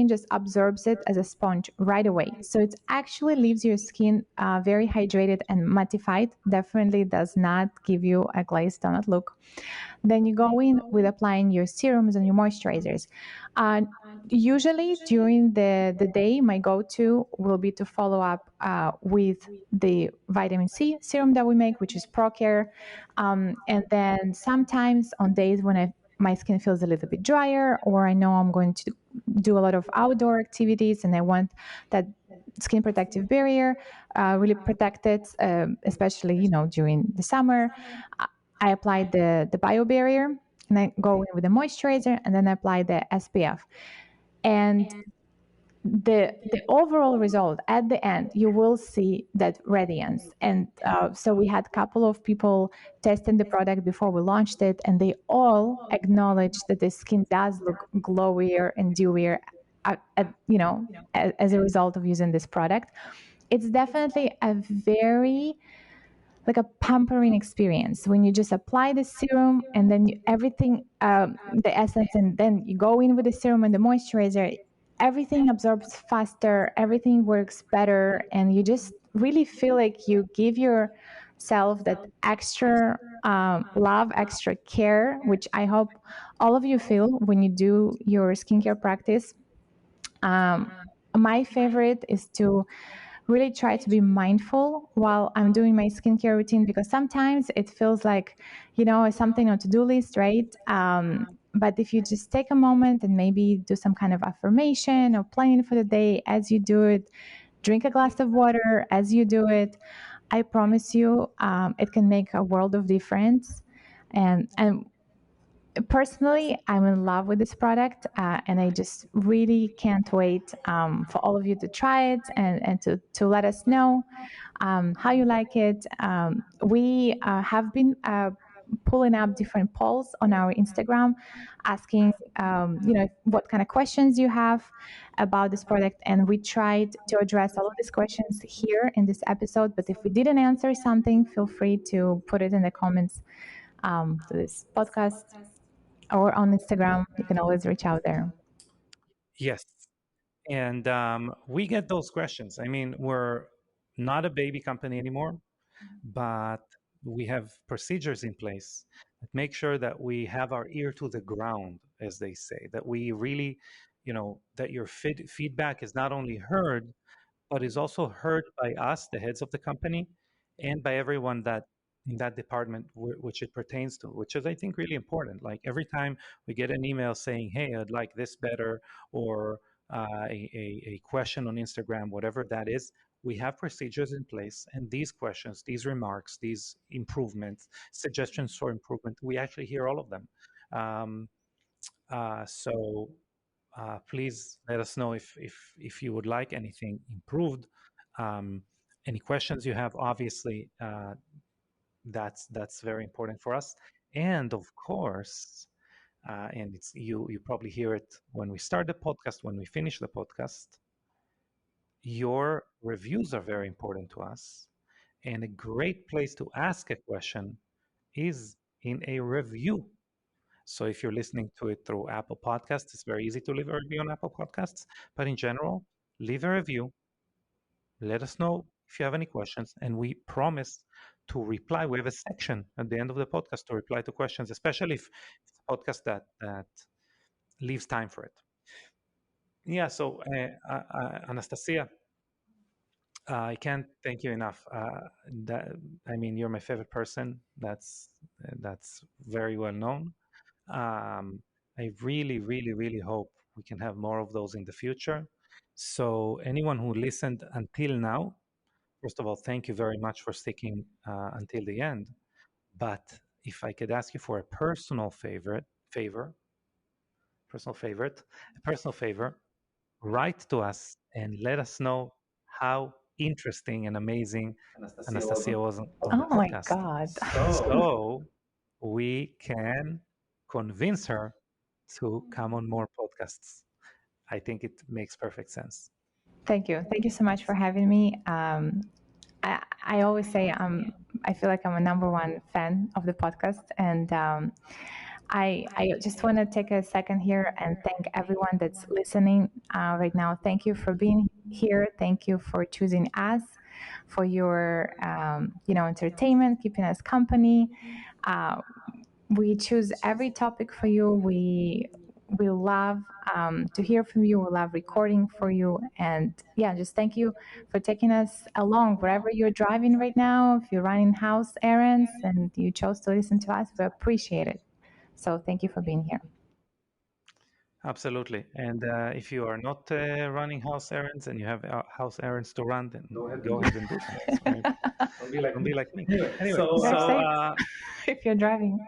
just absorbs it as a sponge right away. So it actually leaves your skin very hydrated and mattified. Definitely does not give you a glazed donut look. Then you go in with applying your serums and your moisturizers. Uh, Usually during the day, my go-to will be to follow up with the vitamin C serum that we make, which is ProCare. And then sometimes on days when my skin feels a little bit drier, or I know I'm going to do a lot of outdoor activities and I want that skin protective barrier really protected, especially during the summer. I apply the bio barrier, and I go in with the moisturizer, and then I apply the SPF. And the overall result at the end, you will see that radiance. And so we had a couple of people testing the product before we launched it, and they all acknowledged that the skin does look glowier and dewier as a result of using this product. It's definitely a very like a pampering experience when you just apply the serum and then everything, the essence, and then you go in with the serum and the moisturizer. Everything absorbs faster, everything works better, and you just really feel like you give yourself that extra love, extra care, which I hope all of you feel when you do your skincare practice. Um, my favorite is to really try to be mindful while I'm doing my skincare routine, because sometimes it feels like, it's something on to-do list, right? But if you just take a moment and maybe do some kind of affirmation or planning for the day as you do it, drink a glass of water as you do it, I promise you, it can make a world of difference. And personally, I'm in love with this product, and I just really can't wait for all of you to try it and to let us know how you like it. We have been pulling up different polls on our Instagram, asking what kind of questions you have about this product, and we tried to address all of these questions here in this episode. But if we didn't answer something, feel free to put it in the comments to this podcast or on Instagram. You can always reach out there. Yes. And we get those questions. I mean, we're not a baby company anymore, but we have procedures in place that make sure that we have our ear to the ground, as they say, that we really, that your feedback is not only heard, but is also heard by us, the heads of the company, and by everyone that in that department which it pertains to, which is, I think, really important. Like every time we get an email saying, "Hey, I'd like this better," or a question on Instagram, whatever that is, we have procedures in place. And these questions, these remarks, these improvements, suggestions for improvement, we actually hear all of them. Um, so please let us know if you would like anything improved. Um, any questions you have, obviously, that's very important for us. And of course, and it's you probably hear it when we start the podcast, when we finish the podcast. Your reviews are very important to us, and a great place to ask a question is in a review. So if you're listening to it through Apple Podcasts, it's very easy to leave a review on Apple Podcasts. But in general, leave a review. Let us know if you have any questions, and we promise to reply. We have a section at the end of the podcast to reply to questions, especially if it's a podcast that leaves time for it. Yeah. So Anastasia, I can't thank you enough. That I mean, you're my favorite person. That's very well known. I really, really, really hope we can have more of those in the future. So anyone who listened until now, first of all, thank you very much for sticking until the end. But if I could ask you for a personal favor, write to us and let us know how interesting and amazing Anastasia was on the Oh my podcast. God. So we can convince her to come on more podcasts. I think it makes perfect sense. Thank you. Thank you so much for having me. I always say I feel like I'm a number one fan of the podcast, and I just want to take a second here and thank everyone that's listening right now. Thank you for being here. Thank you for choosing us, for your entertainment, keeping us company. We choose every topic for you. We love to hear from you. We love recording for you. And yeah, just thank you for taking us along wherever you're driving right now. If you're running house errands and you chose to listen to us, we appreciate it. So thank you for being here. Absolutely. And if you are not running house errands and you have house errands to run, then go ahead and do them. It's fine. Don't be like me. Anyway, so if you're driving.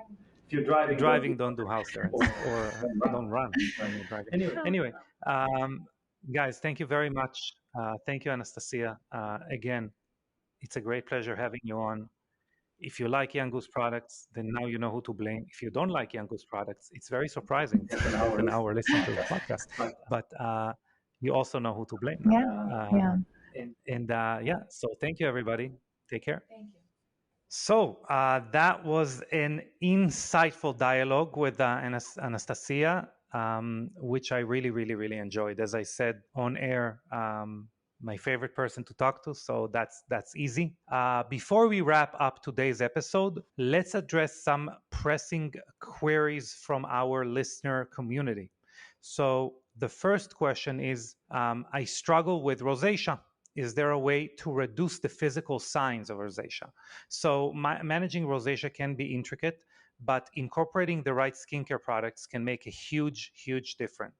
if you're driving, don't do house errands or don't run when you're driving. Anyway, guys, thank you very much. Thank you, Anastasia. Again, it's a great pleasure having you on. If you like Young Goose products, then now you know who to blame. If you don't like Young Goose products, it's very surprising. Half an hour listening to the podcast, but you also know who to blame now. Yeah. And yeah, so thank you, everybody. Take care. Thank you. So that was an insightful dialogue with Anastasia, which I really, really, really enjoyed. As I said on air, my favorite person to talk to, so that's easy. Before we wrap up today's episode, let's address some pressing queries from our listener community. So the first question is, I struggle with rosacea. Is there a way to reduce the physical signs of rosacea? So managing rosacea can be intricate, but incorporating the right skincare products can make a huge, huge difference.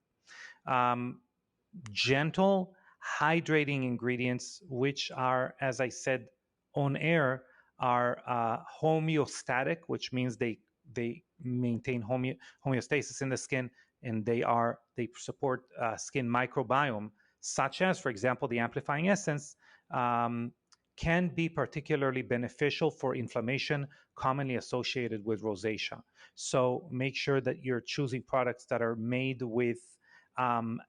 Gentle, hydrating ingredients, which are, as I said on air, are homeostatic, which means they maintain homeostasis in the skin, and they support skin microbiome, such as, for example, the Amplifying Essence, can be particularly beneficial for inflammation commonly associated with rosacea. So make sure that you're choosing products that are made with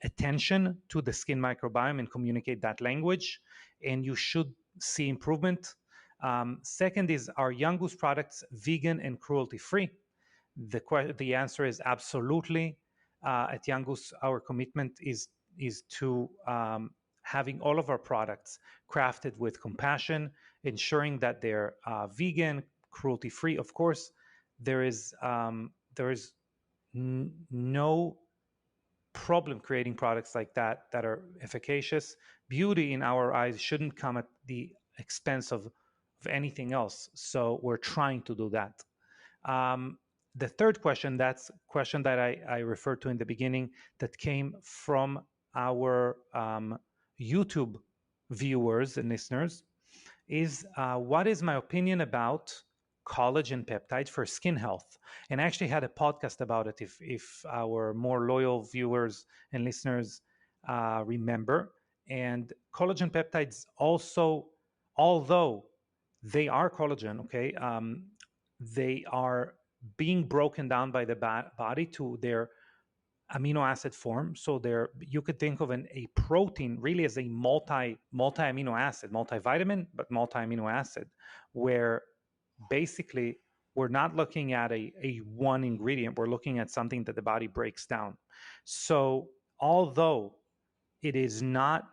attention to the skin microbiome and communicate that language, and you should see improvement. Second is, are Young Goose products vegan and cruelty-free? The answer is absolutely. At Young Goose, our commitment is to having all of our products crafted with compassion, ensuring that they're vegan, cruelty-free. Of course, there is no problem creating products like that are efficacious. Beauty in our eyes shouldn't come at the expense of anything else. So we're trying to do that. The third question, that's question that I referred to in the beginning, that came from our YouTube viewers and listeners is what is my opinion about collagen peptides for skin health? And I actually had a podcast about it if our more loyal viewers and listeners remember. And collagen peptides also, although they are collagen, okay, they are being broken down by the body to their amino acid form. So there, you could think of a protein really as a multi amino acid, multivitamin, but multi amino acid, where basically we're not looking at a one ingredient. We're looking at something that the body breaks down. So although it is not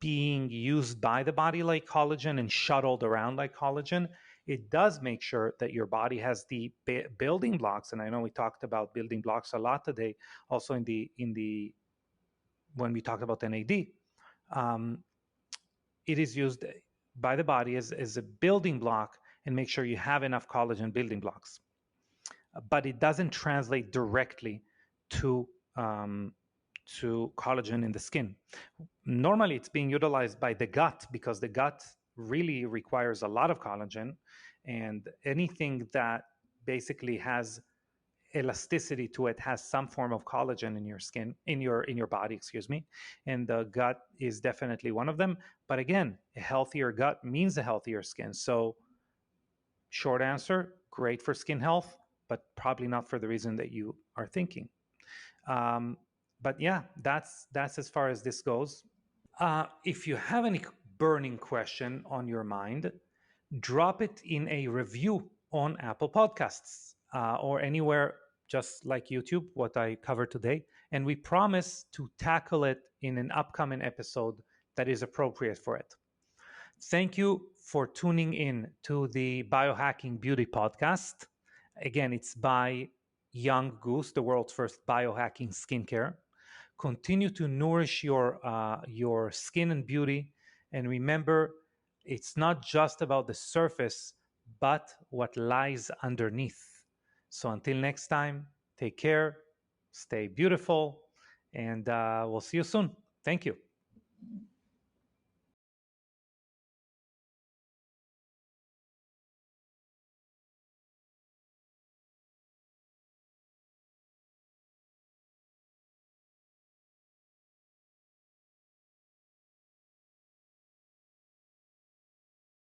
being used by the body like collagen and shuttled around like collagen, it does make sure that your body has the building blocks. And I know we talked about building blocks a lot today, also in the when we talked about NAD. Um, it is used by the body as a building block and make sure you have enough collagen building blocks. But it doesn't translate directly to um, to collagen in the skin. Normally, it's being utilized by the gut because the gut really requires a lot of collagen, and anything that basically has elasticity to it has some form of collagen in your skin, in your body, excuse me. And the gut is definitely one of them. But again, a healthier gut means a healthier skin. So short answer, great for skin health, but probably not for the reason that you are thinking. Um, but yeah, that's as far as this goes. If you have any burning question on your mind, drop it in a review on Apple Podcasts or anywhere just like YouTube, what I covered today. And we promise to tackle it in an upcoming episode that is appropriate for it. Thank you for tuning in to the Biohacking Beauty podcast. Again, it's by Young Goose, the world's first biohacking skincare. Continue to nourish your skin and beauty, and remember, it's not just about the surface, but what lies underneath. So until next time, take care, stay beautiful, and we'll see you soon. Thank you.